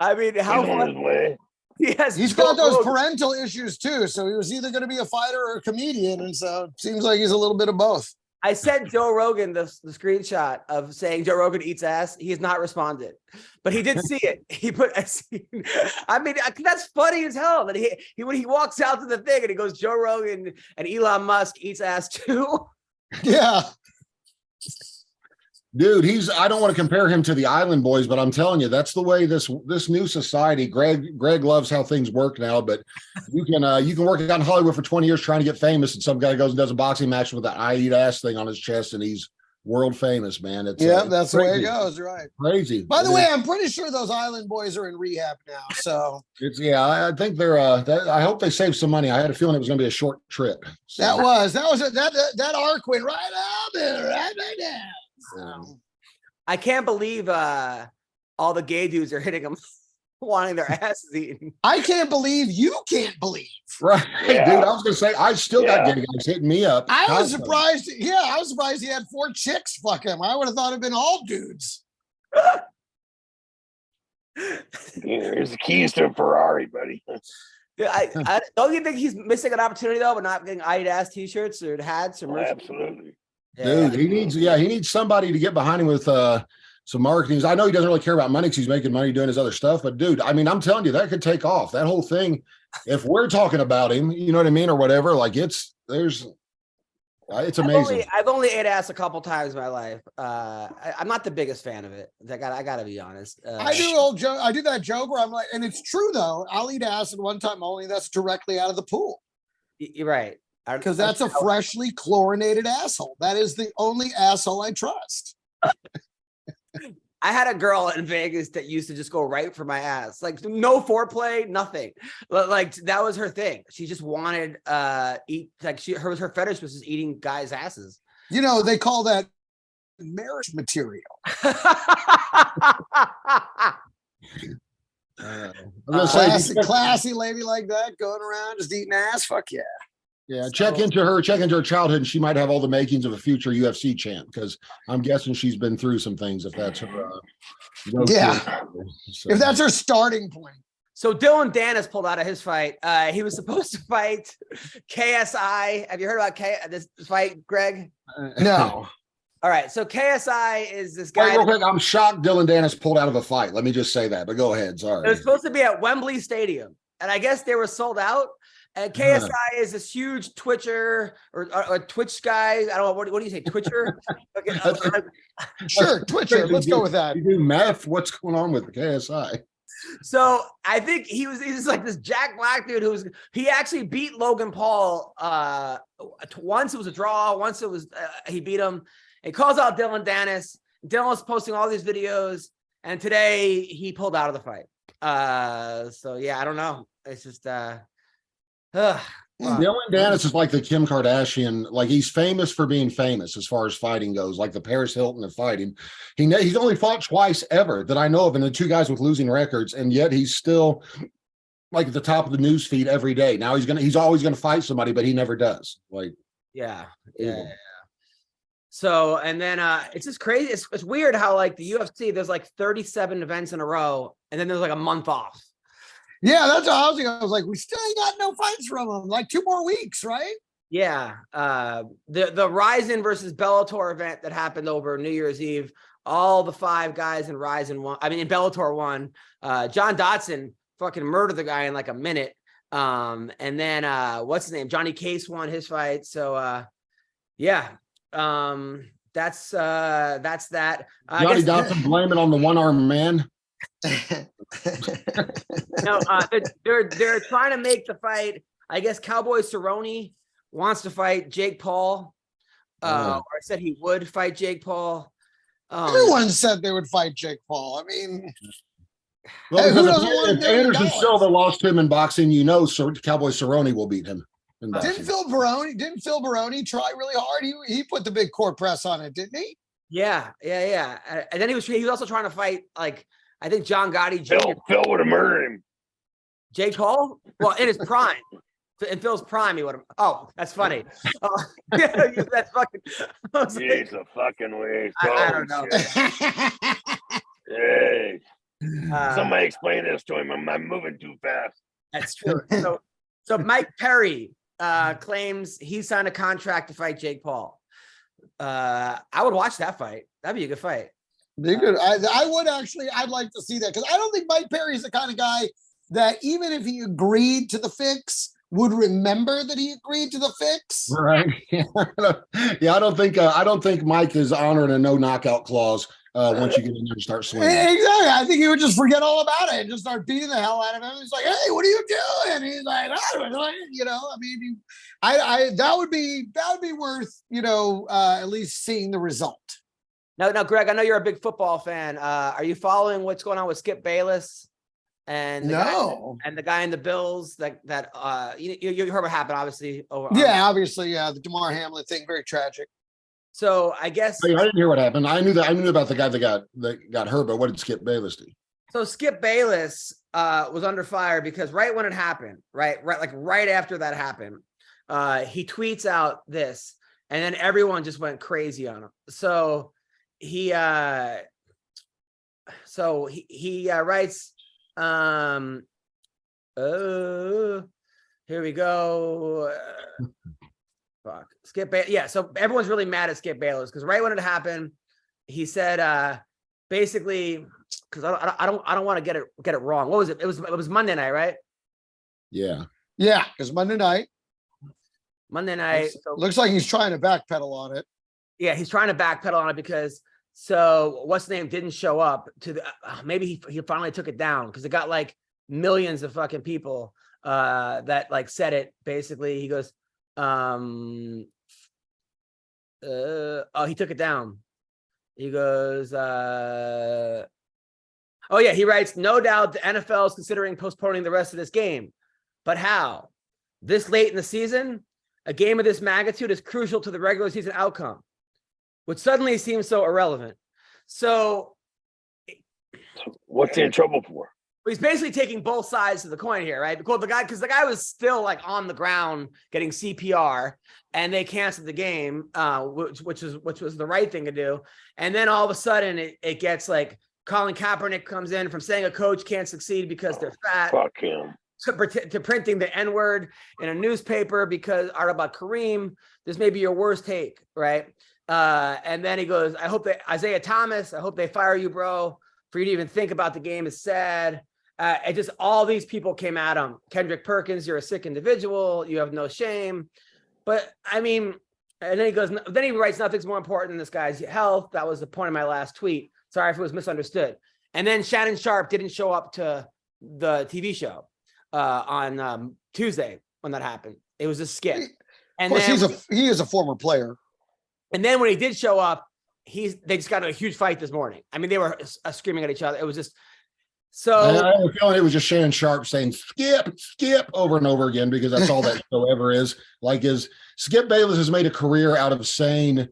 I mean, how He's on his way. Yes, He's got those parental issues too. So he was either going to be a fighter or a comedian. And so it seems like he's a little bit of both. I sent Joe Rogan the screenshot of saying Joe Rogan eats ass. He has not responded, but he did see it. He put a scene. I mean, that's funny as hell. That he when he walks out to the thing and he goes, Joe Rogan and Elon Musk eats ass too. Yeah. Dude, I don't want to compare him to the Island Boys, but I'm telling you, that's the way this new society. Greg loves how things work now, but you can work out in Hollywood for 20 years trying to get famous, and some guy goes and does a boxing match with that I eat ass thing on his chest, and he's world famous, man. It's that's crazy. the way it goes, right? Crazy. By the way, I'm pretty sure those Island Boys are in rehab now. So I think they're I hope they save some money. I had a feeling it was going to be a short trip. So. that arc went right up and right down. I can't believe all the gay dudes are hitting them, wanting their asses eaten. I can't believe you can't believe. Right, Yeah. dude. I was gonna say I still got gay guys hitting me up. I was surprised. Yeah, I was surprised he had 4 chicks fuck him. I would have thought it'd been all dudes. Here's the keys to a Ferrari, buddy. Yeah, I don't you think he's missing an opportunity though, but not getting I eat ass T-shirts or hats or merch? Absolutely. Dude, he needs somebody to get behind him with some marketing. I know he doesn't really care about money because he's making money doing his other stuff, but dude, I mean, I'm telling you, that could take off. That whole thing, if we're talking about him, you know what I mean, or whatever, like it's amazing. I've only ate ass a couple times in my life. I'm not the biggest fan of it. I gotta be honest. I do that joke where I'm like, and it's true though. I'll eat ass at one time only. That's directly out of the pool. You're right. Because that's a freshly chlorinated asshole. That is the only asshole I trust. I had a girl in Vegas that used to just go right for my ass, like no foreplay, nothing. Like that was her thing. She just wanted eat, like her fetish was just eating guys' asses. You know, they call that marriage material. Classy lady like that going around just eating ass. Fuck yeah. Yeah, check into her childhood, and she might have all the makings of a future UFC champ, because I'm guessing she's been through some things if that's her. So. If that's her starting point. So Dylan Dennis pulled out of his fight. He was supposed to fight KSI. Have you heard about this fight, Greg? No. All right. So KSI is this guy. Wait, real quick, I'm shocked Dylan Dennis pulled out of a fight. Let me just say that, but go ahead. Sorry. It was supposed to be at Wembley Stadium, and I guess they were sold out. And KSI is this huge Twitcher or Twitch guy. I don't know. What do you say? Twitcher? Sure, Twitcher. Let's go with that. You do meth? What's going on with the KSI? So I think he's like this Jack Black dude he actually beat Logan Paul. Once it was a draw. Once it was he beat him. He calls out Dylan Dennis. Dylan's posting all these videos, and today he pulled out of the fight. So yeah, I don't know. It's just Dylan Dennis is like the Kim Kardashian. Like, he's famous for being famous as far as fighting goes, like the Paris Hilton of fighting. He's only fought twice ever that I know of, and the two guys with losing records, and yet he's still like at the top of the news feed every day. Now he's always gonna fight somebody, but he never does. Like, yeah. So, and then it's just crazy. It's weird how like the UFC, there's like 37 events in a row, and then there's like a month off. Yeah, that's what I was thinking. I was like, we still ain't got no fights from them. Like 2 more weeks, right? Yeah. The Ryzen versus Bellator event that happened over New Year's Eve. All the 5 guys in Ryzen won. I mean, in Bellator won. John Dotson fucking murdered the guy in like a minute. And then what's his name? Johnny Case won his fight. So yeah. That's that. Johnny Dotson, blame it on the one-armed man. No, they're trying to make the fight. I guess Cowboy Cerrone wants to fight Jake Paul. Or said he would fight Jake Paul. Everyone said they would fight Jake Paul. I mean, well, if Anderson Silva lost to him in boxing, Cowboy Cerrone will beat him. Didn't Phil Baroni try really hard? He put the big court press on it, didn't he? Yeah. And then he was also trying to fight, like, I think John Gotti Jr. Phil would have murdered him. Jake Paul? Well, in his prime. In Phil's prime, he would have. Oh, that's funny. That's fucking. He's a fucking waste. I don't know. Hey. Somebody explain this to him. I'm moving too fast. That's true. So Mike Perry claims he signed a contract to fight Jake Paul. I would watch that fight. That'd be a good fight. Be good. I would actually. I'd like to see that, because I don't think Mike Perry is the kind of guy that even if he agreed to the fix, would remember that he agreed to the fix. Right. Yeah. I don't think Mike is honoring a no knockout clause once you get in there and start swinging. Exactly. I think he would just forget all about it and just start beating the hell out of him. He's like, "Hey, what are you doing?" He's like, I mean, that would be worth, at least seeing the result. Now, Greg, I know you're a big football fan. Are you following what's going on with Skip Bayless and the guy in the Bills that you heard what happened, obviously? Obviously, the DeMar Hamlin thing, very tragic. So I guess I didn't hear what happened. I knew about the guy that got hurt, but what did Skip Bayless do? So Skip Bayless was under fire because right when it happened, right after that happened, he tweets out this, and then everyone just went crazy on him. So he writes, here we go. Fuck. Skip Bayless. Yeah, so everyone's really mad at Skip Bayless because right when it happened, he said basically, because I don't want to get it wrong. What was it? It was Monday night, right? Yeah. Yeah, it's Monday night. Looks like he's trying to backpedal on it. Yeah, he's trying to backpedal on it because what's his name didn't show up to the maybe he finally took it down because it got like millions of fucking people that like said it. Basically, he goes, he took it down. He goes, oh yeah, he writes, no doubt the NFL is considering postponing the rest of this game. But how? This late in the season, a game of this magnitude is crucial to the regular season outcome, which suddenly seems so irrelevant. So what's he in trouble for? he's basically taking both sides of the coin here, right? Because the guy was still like on the ground getting CPR, and they canceled the game, which was the right thing to do. And then all of a sudden, it gets like Colin Kaepernick comes in from saying a coach can't succeed because they're fat. Fuck him. To printing the N-word in a newspaper because art about Kareem. This may be your worst take, right? And then he goes, I hope that Isaiah Thomas, I hope they fire you, bro. For you to even think about the game is sad. It just all these people came at him. Kendrick Perkins, you're a sick individual. You have no shame. But I mean, and then he goes, then he writes, nothing's more important than this guy's health. That was the point of my last tweet. Sorry if it was misunderstood. And then Shannon Sharp didn't show up to the TV show on Tuesday when that happened. It was a skit. And of course, he is a former player. And then when he did show up, they just got in a huge fight this morning. I mean, they were screaming at each other. It was just so. I have a feeling it was just Shannon Sharp saying skip over and over again, because that's all that show ever is. Like, Skip Bayless has made a career out of saying,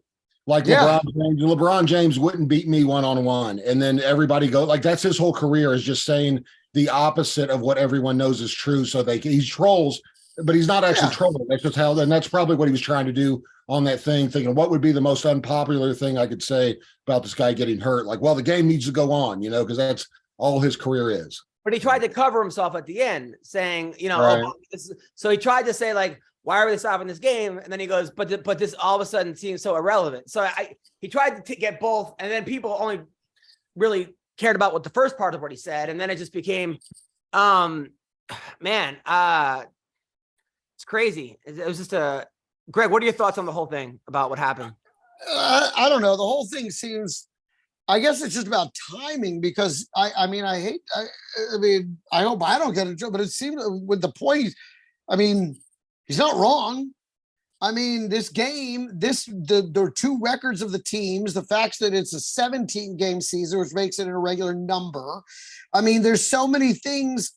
like, LeBron James wouldn't beat me one-on-one. And then everybody like, that's his whole career, is just saying the opposite of what everyone knows is true. So he trolls, but he's not actually trolling. That's just how, and that's probably what he was trying to do on that thing, thinking what would be the most unpopular thing I could say about this guy getting hurt. Like, well, the game needs to go on, because that's all his career is. But he tried to cover himself at the end, saying, right. So he tried to say, like, why are they stopping this game? And then he goes, but this all of a sudden seems so irrelevant. So he tried to get both, and then people only really cared about what the first part of what he said, and then it just became, it's crazy. It was just Greg, what are your thoughts on the whole thing about what happened? I don't know. The whole thing seems, I guess it's just about timing, because I hope I don't get in trouble, but it seems with the point, he's not wrong. I mean, this game, there are two records of the teams, the fact that it's a 17-game season, which makes it an irregular number. I mean, there's so many things,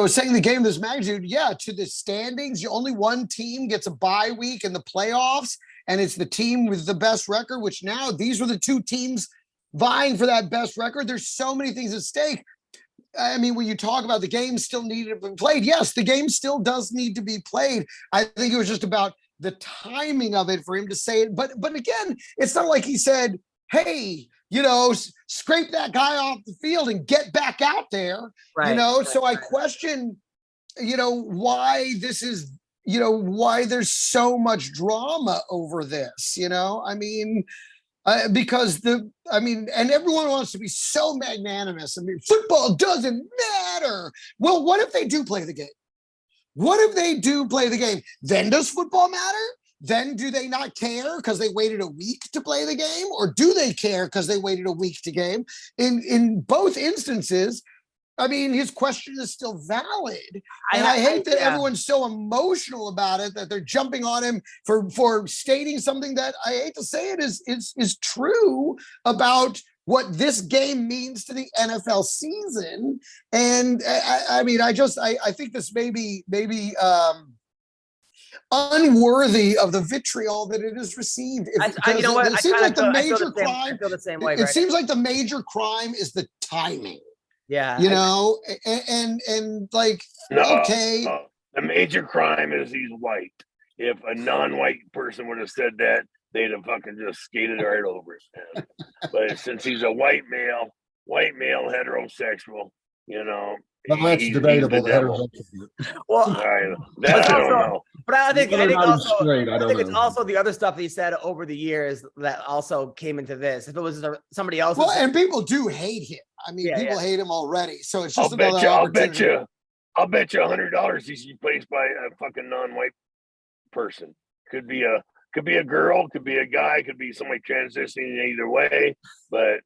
saying the game this magnitude, to the standings, only one team gets a bye week in the playoffs, and it's the team with the best record, which now these were the two teams vying for that best record. There's so many things at stake. I mean, when you talk about the game still needed to be played, yes, the game still does need to be played. I think it was just about the timing of it for him to say it. But again, it's not like he said, hey, scrape that guy off the field and get back out there. Right. So I question, why this is, why there's so much drama over this, because and everyone wants to be so magnanimous. I mean, football doesn't matter. Well, what if they do play the game? What if they do play the game? Then does football matter? Then do they not care because they waited a week to play the game? Or do they care because they waited a week to game? In both instances, his question is still valid. And I hate that everyone's so emotional about it, that they're jumping on him for stating something that, I hate to say it, is true about what this game means to the NFL season. And I think this may be unworthy of the vitriol that it has received. It seems like the major crime. I feel the same way. It seems like the major crime is the timing. Yeah. Okay. The major crime is he's white. If a non-white person would have said that, they'd have fucking just skated right over it, man. But since he's a white male, heterosexual, that's debatable. Well, I don't know. But I think it's also the other stuff that he said over the years that also came into this. If it was somebody else, and people do hate him. People hate him already. So it's just I'll bet you $100 he's replaced by a fucking non-white person. Could be a girl, could be a guy, could be somebody transitioning either way, but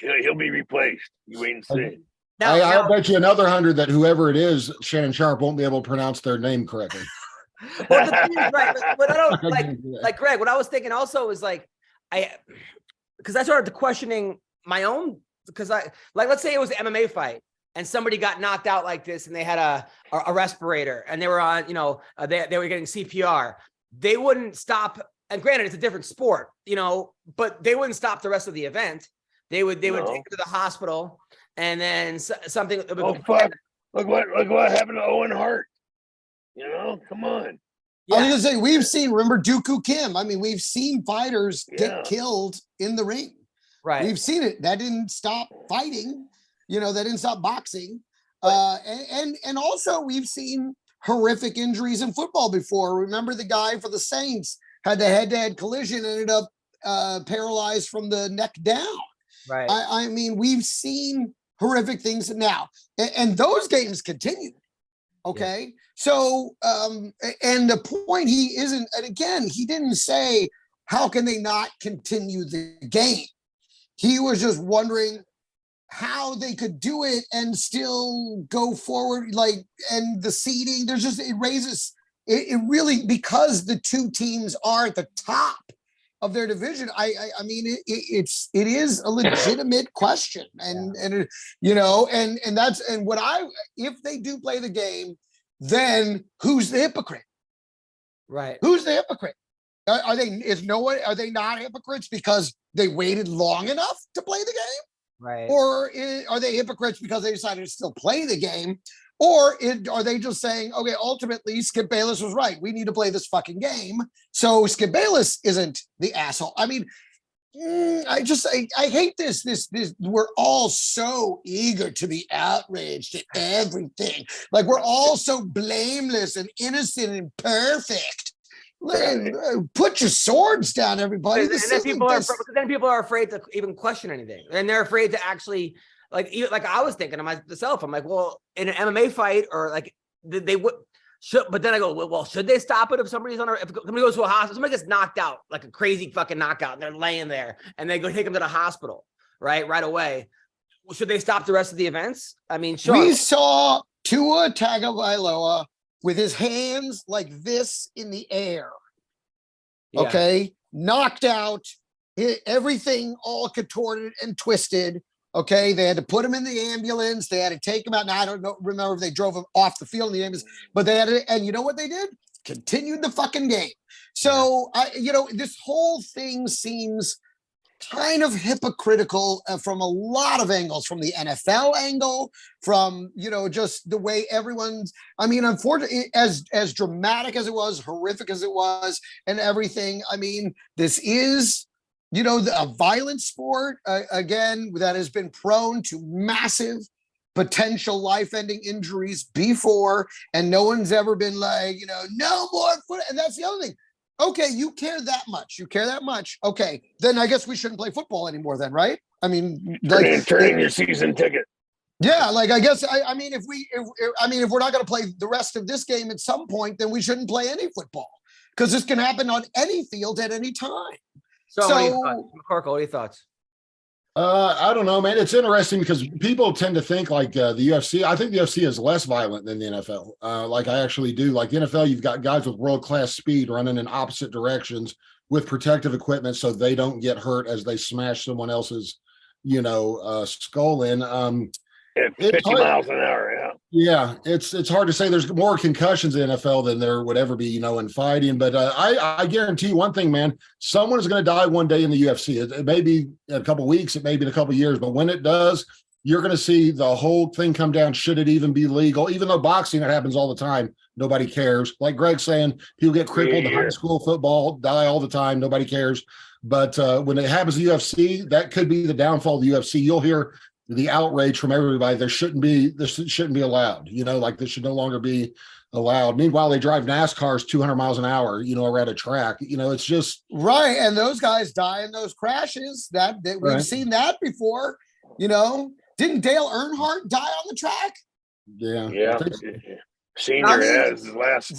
he'll be replaced. You wait and see. I'll bet you another 100 that whoever it is, Shannon Sharp won't be able to pronounce their name correctly. Well, the thing is, right, but I don't like Greg. What I was thinking also is like, because I started questioning my own, because let's say it was an MMA fight and somebody got knocked out like this and they had a respirator and they were on, they were getting CPR. They wouldn't stop. And granted, it's a different sport, but they wouldn't stop the rest of the event. They would take them to the hospital, and then something. Oh fuck! Look what happened to Owen Hart. Come on. Yeah. I was gonna say, we've seen. Remember Dooku Kim? I mean, we've seen fighters get killed in the ring. Right. We've seen it. That didn't stop fighting. That didn't stop boxing. And also we've seen horrific injuries in football before. Remember the guy for the Saints had the head-to-head collision, ended up paralyzed from the neck down. Right. I mean, we've seen horrific things now, and those games continue. Okay. Yeah. So, and the point he isn't, and again, he didn't say, how can they not continue the game? He was just wondering how they could do it and still go forward. And the seeding, it raises, it really, because the two teams are at the top of their division. I mean, it is a legitimate question, and if they do play the game, then who's the hypocrite? Right. Who's the hypocrite? Are they not hypocrites because they waited long enough to play the game? Right. Or are they hypocrites because they decided to still play the game? Or are they just saying, okay, ultimately Skip Bayless was right. We need to play this fucking game. So Skip Bayless isn't the asshole. I mean, I hate this. We're all so eager to be outraged at everything. Like, we're all so blameless and innocent and perfect. Put your swords down, everybody. And then people are afraid to even question anything, and they're afraid to actually, like I was thinking to myself, I'm like, well, in an MMA fight, or like they would. But then I go, well, should they stop it if somebody goes to a hospital, somebody gets knocked out, like a crazy fucking knockout, and they're laying there, and they go take them to the hospital, right away? Should they stop the rest of the events? I mean, sure. We saw Tua Tagovailoa with his hands like this in the air. Yeah. Okay, knocked out, everything all contorted and twisted. Okay, they had to put him in the ambulance. They had to take him out. Now, I don't remember if they drove him off the field in the ambulance, but they had to, and you know what they did? Continued the fucking game. So, this whole thing seems kind of hypocritical from a lot of angles, from the NFL angle, from, just the way everyone's, I mean, unfortunately, as dramatic as it was, horrific as it was, and everything, I mean, this is, a violent sport, again, that has been prone to massive potential life-ending injuries before, and no one's ever been like, no more foot. And that's the other thing. Okay, you care that much. Okay, then I guess we shouldn't play football anymore then, right? I mean, turning your season ticket. Yeah, like, I guess, I mean, if we're not going to play the rest of this game at some point, then we shouldn't play any football, because this can happen on any field at any time. So what are your thoughts? McCorkle, what are your thoughts? I don't know, man. It's interesting because people tend to think like the UFC. I think the UFC is less violent than the NFL. Like, I actually do. Like the NFL, you've got guys with world-class speed running in opposite directions with protective equipment so they don't get hurt as they smash someone else's, skull in. 50 miles an hour, yeah. Yeah, it's hard to say. There's more concussions in the NFL than there would ever be, in fighting. But I guarantee you one thing, man. Someone is going to die one day in the UFC. It may be in a couple of weeks, it may be in a couple of years, but when it does, you're going to see the whole thing come down. Should it even be legal? Even though boxing, it happens all the time. Nobody cares. Like Greg's saying, people get crippled in high school football, die all the time. Nobody cares. But when it happens to the UFC, that could be the downfall of the UFC. You'll hear the outrage from everybody. This shouldn't be allowed, like this should no longer be allowed. Meanwhile, they drive NASCARs 200 miles an hour, around a track, it's just right. And those guys die in those crashes that we've seen that before, didn't Dale Earnhardt die on the track? Yeah. Senior has his last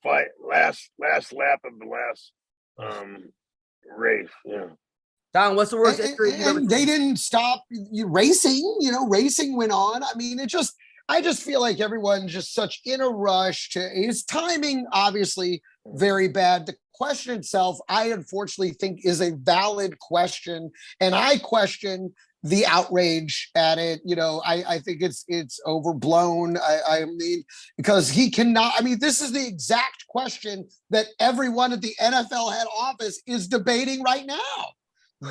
fight, last lap of the last race. Yeah. Don, what's the worst injury? And they didn't stop racing. Racing went on. I mean, it just, I just feel like everyone's just such in a rush to his timing, obviously very bad. The question itself, I unfortunately think is a valid question. And I question the outrage at it. I think it's overblown. I mean, because he cannot, I mean, this is the exact question that everyone at the NFL head office is debating right now.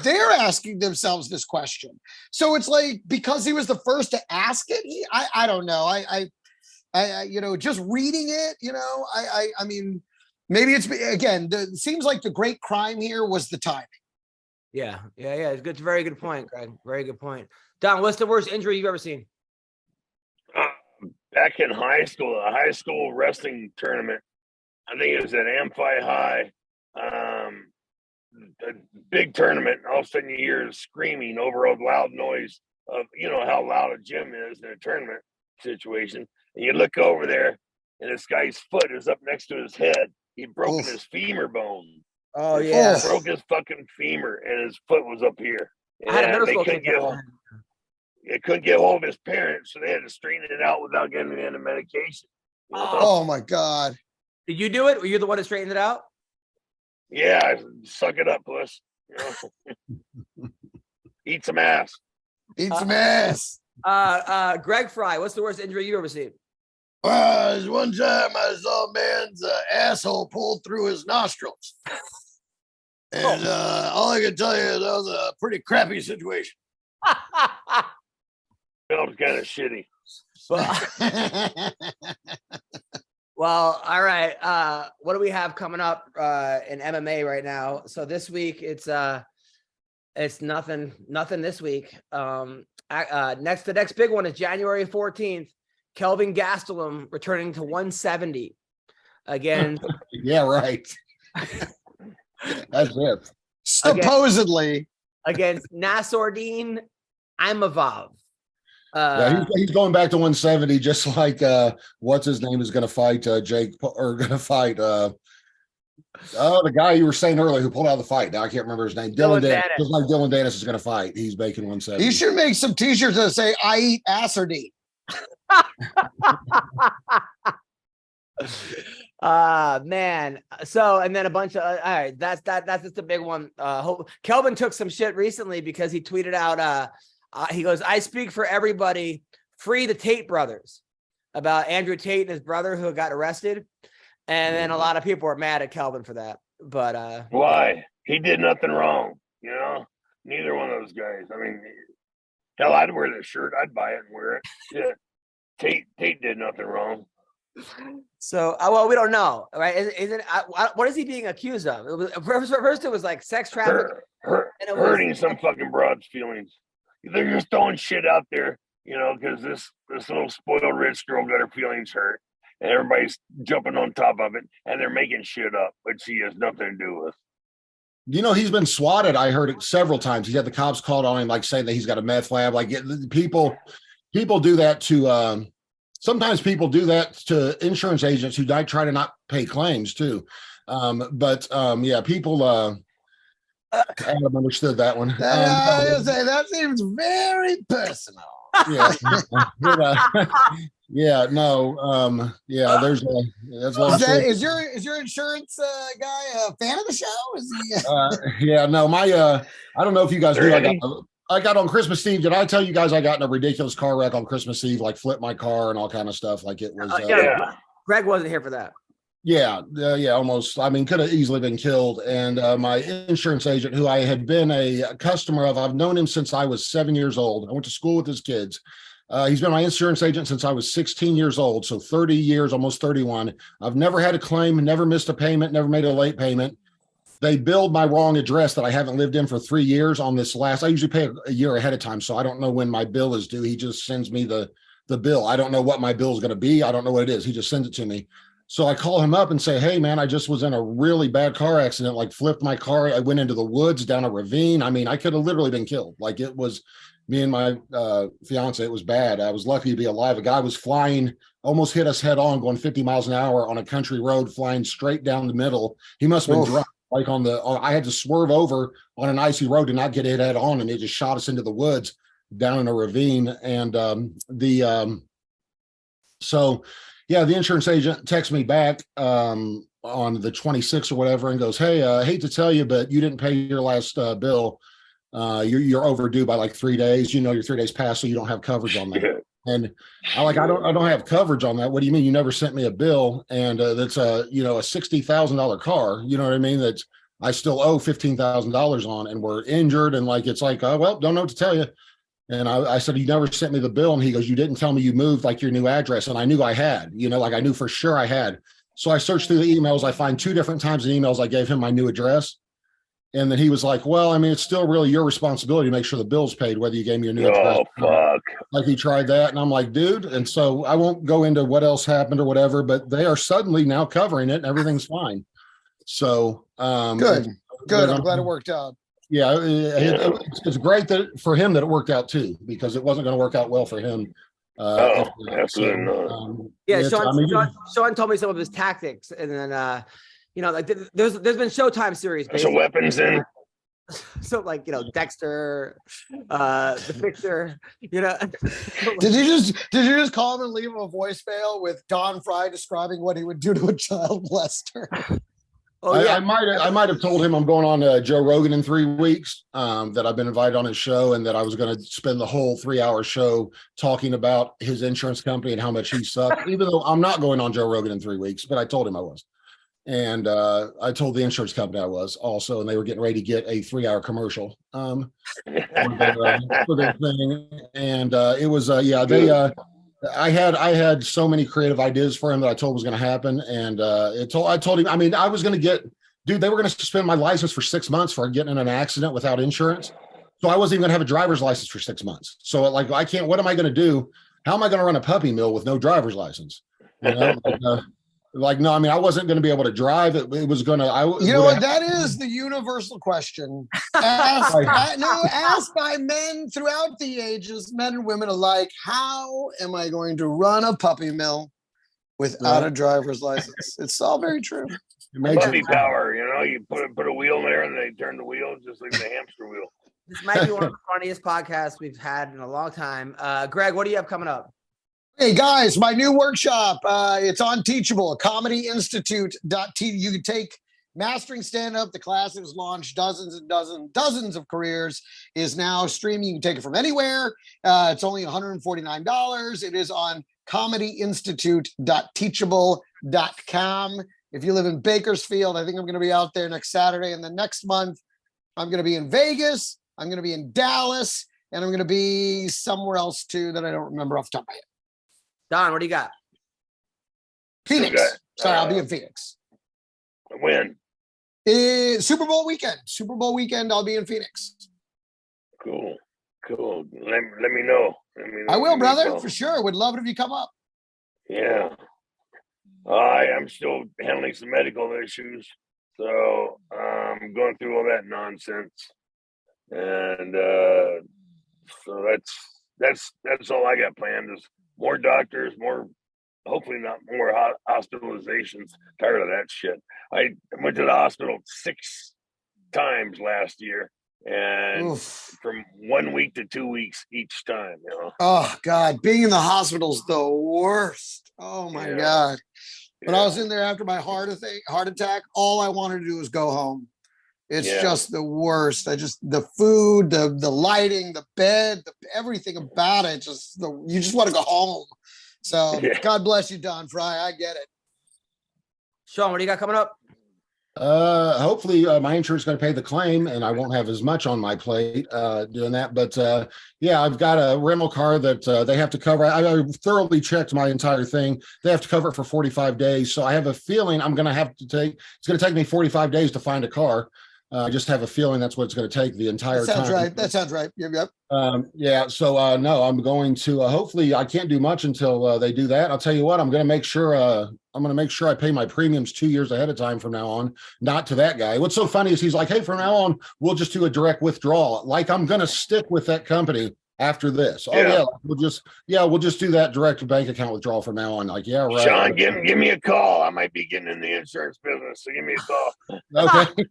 They're asking themselves this question. So it's like, because he was the first to ask it, I don't know. I just reading it, I mean, maybe it's, again, it seems like the great crime here was the timing. Yeah. It's good. It's a very good point, Greg. Very good point. Don, what's the worst injury you've ever seen? Back in high school, a high school wrestling tournament. I think it was at Amphi High. A big tournament. All of a sudden you hear screaming over a loud noise of, how loud a gym is in a tournament situation. And you look over there and this guy's foot is up next to his head. He'd broken his femur bone. Oh, yeah. He broke his fucking femur and his foot was up here. And I had a middle school couldn't get hold of his parents, so they had to straighten it out without getting into medication. Oh my God. Did you do it? Were you the one that straightened it out? Yeah, suck it up, puss. Eat some ass. Eat some ass. Greg Frye, what's the worst injury you ever seen? Well, one time I saw a man's asshole pulled through his nostrils. And all I can tell you is that was a pretty crappy situation. That was kind of shitty. Well, all right. What do we have coming up in MMA right now? So this week it's nothing this week. The next big one is January 14th. Kelvin Gastelum returning to 170 again. Yeah, right. That's it. Supposedly against Nassourdine Imavov. He's going back to 170, just like what's his name is going to fight Jake, or going to fight the guy you were saying earlier who pulled out of the fight. Now I can't remember his name. Dylan Dennis. Just like Dylan Dennis is going to fight. He's making 170. You should make some t-shirts that say "I eat Assardine." Man. So, and then a bunch of all right, that's just a big one. Kelvin took some shit recently because he tweeted out he goes, "I speak for everybody, free the Tate brothers," about Andrew Tate and his brother who got arrested. And then a lot of people were mad at Kelvin for that. But why? He did nothing wrong, neither one of those guys. I mean, hell, I'd wear this shirt, I'd buy it and wear it. Yeah. Tate did nothing wrong. So, well, we don't know, right? Isn't what is he being accused of? First, it was like sex trafficking, hurting some fucking broad's feelings. They're just throwing shit out there, because this little spoiled rich girl got her feelings hurt, and everybody's jumping on top of it, and they're making shit up, which she has nothing to do with. He's been swatted. I heard it several times. He's had the cops called on him, like saying that he's got a meth lab. Like people do that to. Sometimes people do that to insurance agents who try to not pay claims too. Yeah, people. Adam understood that one. That seems very personal. Yeah. Yeah. No. Yeah. There's a. That's what is your insurance guy a fan of the show? Is he? Yeah. No. I don't know if you guys knew. I got on Christmas Eve. Did I tell you guys I got in a ridiculous car wreck on Christmas Eve? Like flipped my car and all kind of stuff. Like it was. Yeah. Greg wasn't here for that. Yeah, almost. I mean, could have easily been killed. And my insurance agent, who I had been a customer of, I've known him since I was 7 years old. I went to school with his kids. He's been my insurance agent since I was 16 years old. So 30 years, almost 31. I've never had a claim, never missed a payment, never made a late payment. They billed my wrong address that I haven't lived in for 3 years on this last. I usually pay a year ahead of time, so I don't know when my bill is due. He just sends me the bill. I don't know what my bill is going to be. I don't know what it is. He just sends it to me. So I call him up and say, "Hey, man, I just was in a really bad car accident, like flipped my car. I went into the woods down a ravine. I mean, I could have literally been killed. Like it was me and my fiance. It was bad. I was lucky to be alive. A guy was flying, almost hit us head on, going 50 miles an hour on a country road, flying straight down the middle. He must have been drunk. Like I had to swerve over on an icy road to not get hit head on, and it just shot us into the woods down in a ravine. And So, yeah, the insurance agent texts me back on the 26th or whatever and goes, "Hey, I hate to tell you, but you didn't pay your last bill. You're overdue by like 3 days. You know, your 3 days passed, so you don't have coverage on that." And I don't have coverage on that. What do you mean? You never sent me a bill? And that's a $60,000 car. You know what I mean? That I still owe $15,000 on, and we're injured. And like, it's like, well, don't know what to tell you. And I said, "You never sent me the bill." And he goes, "You didn't tell me you moved like your new address." And I knew I had, like I knew for sure I had. So I searched through the emails. I find 2 different times in emails I gave him my new address. And then he was like, "Well, I mean, it's still really your responsibility to make sure the bill's paid, whether you gave me your new address." Oh, fuck. Like he tried that. And I'm like, dude. And so I won't go into what else happened or whatever, but they are suddenly now covering it and everything's fine. So Good. I'm glad it worked out. Yeah, it's great that for him that it worked out too, because it wasn't going to work out well for him. Absolutely not. Yeah, Sean told me some of his tactics, and then like there's been Showtime series. So weapons in. So like Dexter, the Fixer. Did you just call him and leave him a voicemail with Don Frye describing what he would do to a child molester? Oh, yeah. I might have told him I'm going on Joe Rogan in 3 weeks, that I've been invited on his show, and that I was going to spend the whole 3-hour show talking about his insurance company and how much he sucked, even though I'm not going on Joe Rogan in 3 weeks, but I told him I was. And I told the insurance company I was also, and they were getting ready to get a 3-hour commercial for their thing. And it was, I had so many creative ideas for him that I told was going to happen. And I told him, I mean, I was going to they were going to suspend my license for 6 months for getting in an accident without insurance. So I wasn't even going to have a driver's license for 6 months. So like, what am I going to do? How am I going to run a puppy mill with no driver's license? No, I mean, I wasn't going to be able to drive. It was going to, that is the universal question. Asked by men throughout the ages, men and women alike. How am I going to run a puppy mill without a driver's license? It's all very true. Puppy power, you put a wheel there and they turn the wheel just like the hamster wheel. This might be one of the funniest podcasts we've had in a long time. Greg, what do you have coming up? Hey guys, my new workshop, it's on Teachable, comedyinstitute.tv. You can take mastering stand-up. The class was launched, dozens and dozens of careers, is now streaming. You can take it from anywhere. It's only $149. It is on comedyinstitute.teachable.com. If you live in Bakersfield, I think I'm going to be out there next Saturday. And then next month, I'm going to be in Vegas. I'm going to be in Dallas. And I'm going to be somewhere else too that I don't remember off the top of my head. Don, what do you got? Phoenix. Okay. Sorry, I'll be in Phoenix. When? Super Bowl weekend. Super Bowl weekend, I'll be in Phoenix. Cool. Let me know. I will, brother, for sure. Would love it if you come up. Yeah. I'm still handling some medical issues, so I'm going through all that nonsense, and so that's all I got planned is more doctors, hopefully not more hospitalizations. Tired of that shit. I went to the hospital 6 times last year, and from 1 week to 2 weeks each time. Oh God, being in the hospital's the worst. Oh my God. When I was in there after my heart attack, all I wanted to do was go home. It's just the worst. The food, the lighting, the bed, everything about it. You just want to go home. So God bless you, Don Frye. I get it. Sean, what do you got coming up? Hopefully my insurance is going to pay the claim and I won't have as much on my plate doing that. But I've got a rental car that they have to cover. I thoroughly checked my entire thing. They have to cover it for 45 days. So I have a feeling it's going to take me 45 days to find a car. I just have a feeling that's what it's going to take the entire time. That sounds right. Yep. So no, I'm going to hopefully I can't do much until they do that. I'll tell you what, I'm going to make sure I pay my premiums 2 years ahead of time from now on, not to that guy. What's so funny is he's like, hey, from now on, we'll just do a direct withdrawal. Like I'm going to stick with that company after this. We'll just do that direct bank account withdrawal from now on. Like, yeah, right. Sean, give me a call. I might be getting in the insurance business, so give me a call. Okay.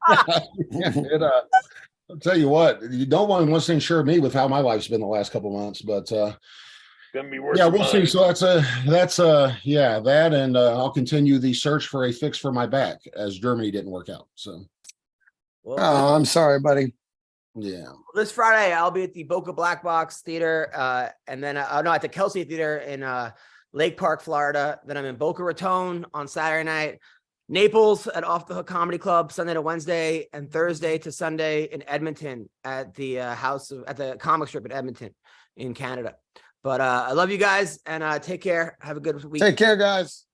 I'll tell you what, no one wants to insure me with how my life's been the last couple of months, but gonna be worth. Yeah, we'll see. So that's that, and I'll continue the search for a fix for my back as Germany didn't work out. So, Well, Oh, I'm sorry, buddy. yeah. this Friday I'll be at the Boca Black Box Theater, and then no, at the Kelsey Theater in Lake Park, Florida. Then I'm in Boca Raton on Saturday night, Naples at Off the Hook Comedy Club Sunday to Wednesday, and Thursday to Sunday in Edmonton at the at the comic strip in Edmonton in Canada. But I love you guys, and take care. Have a good week. Take care, guys.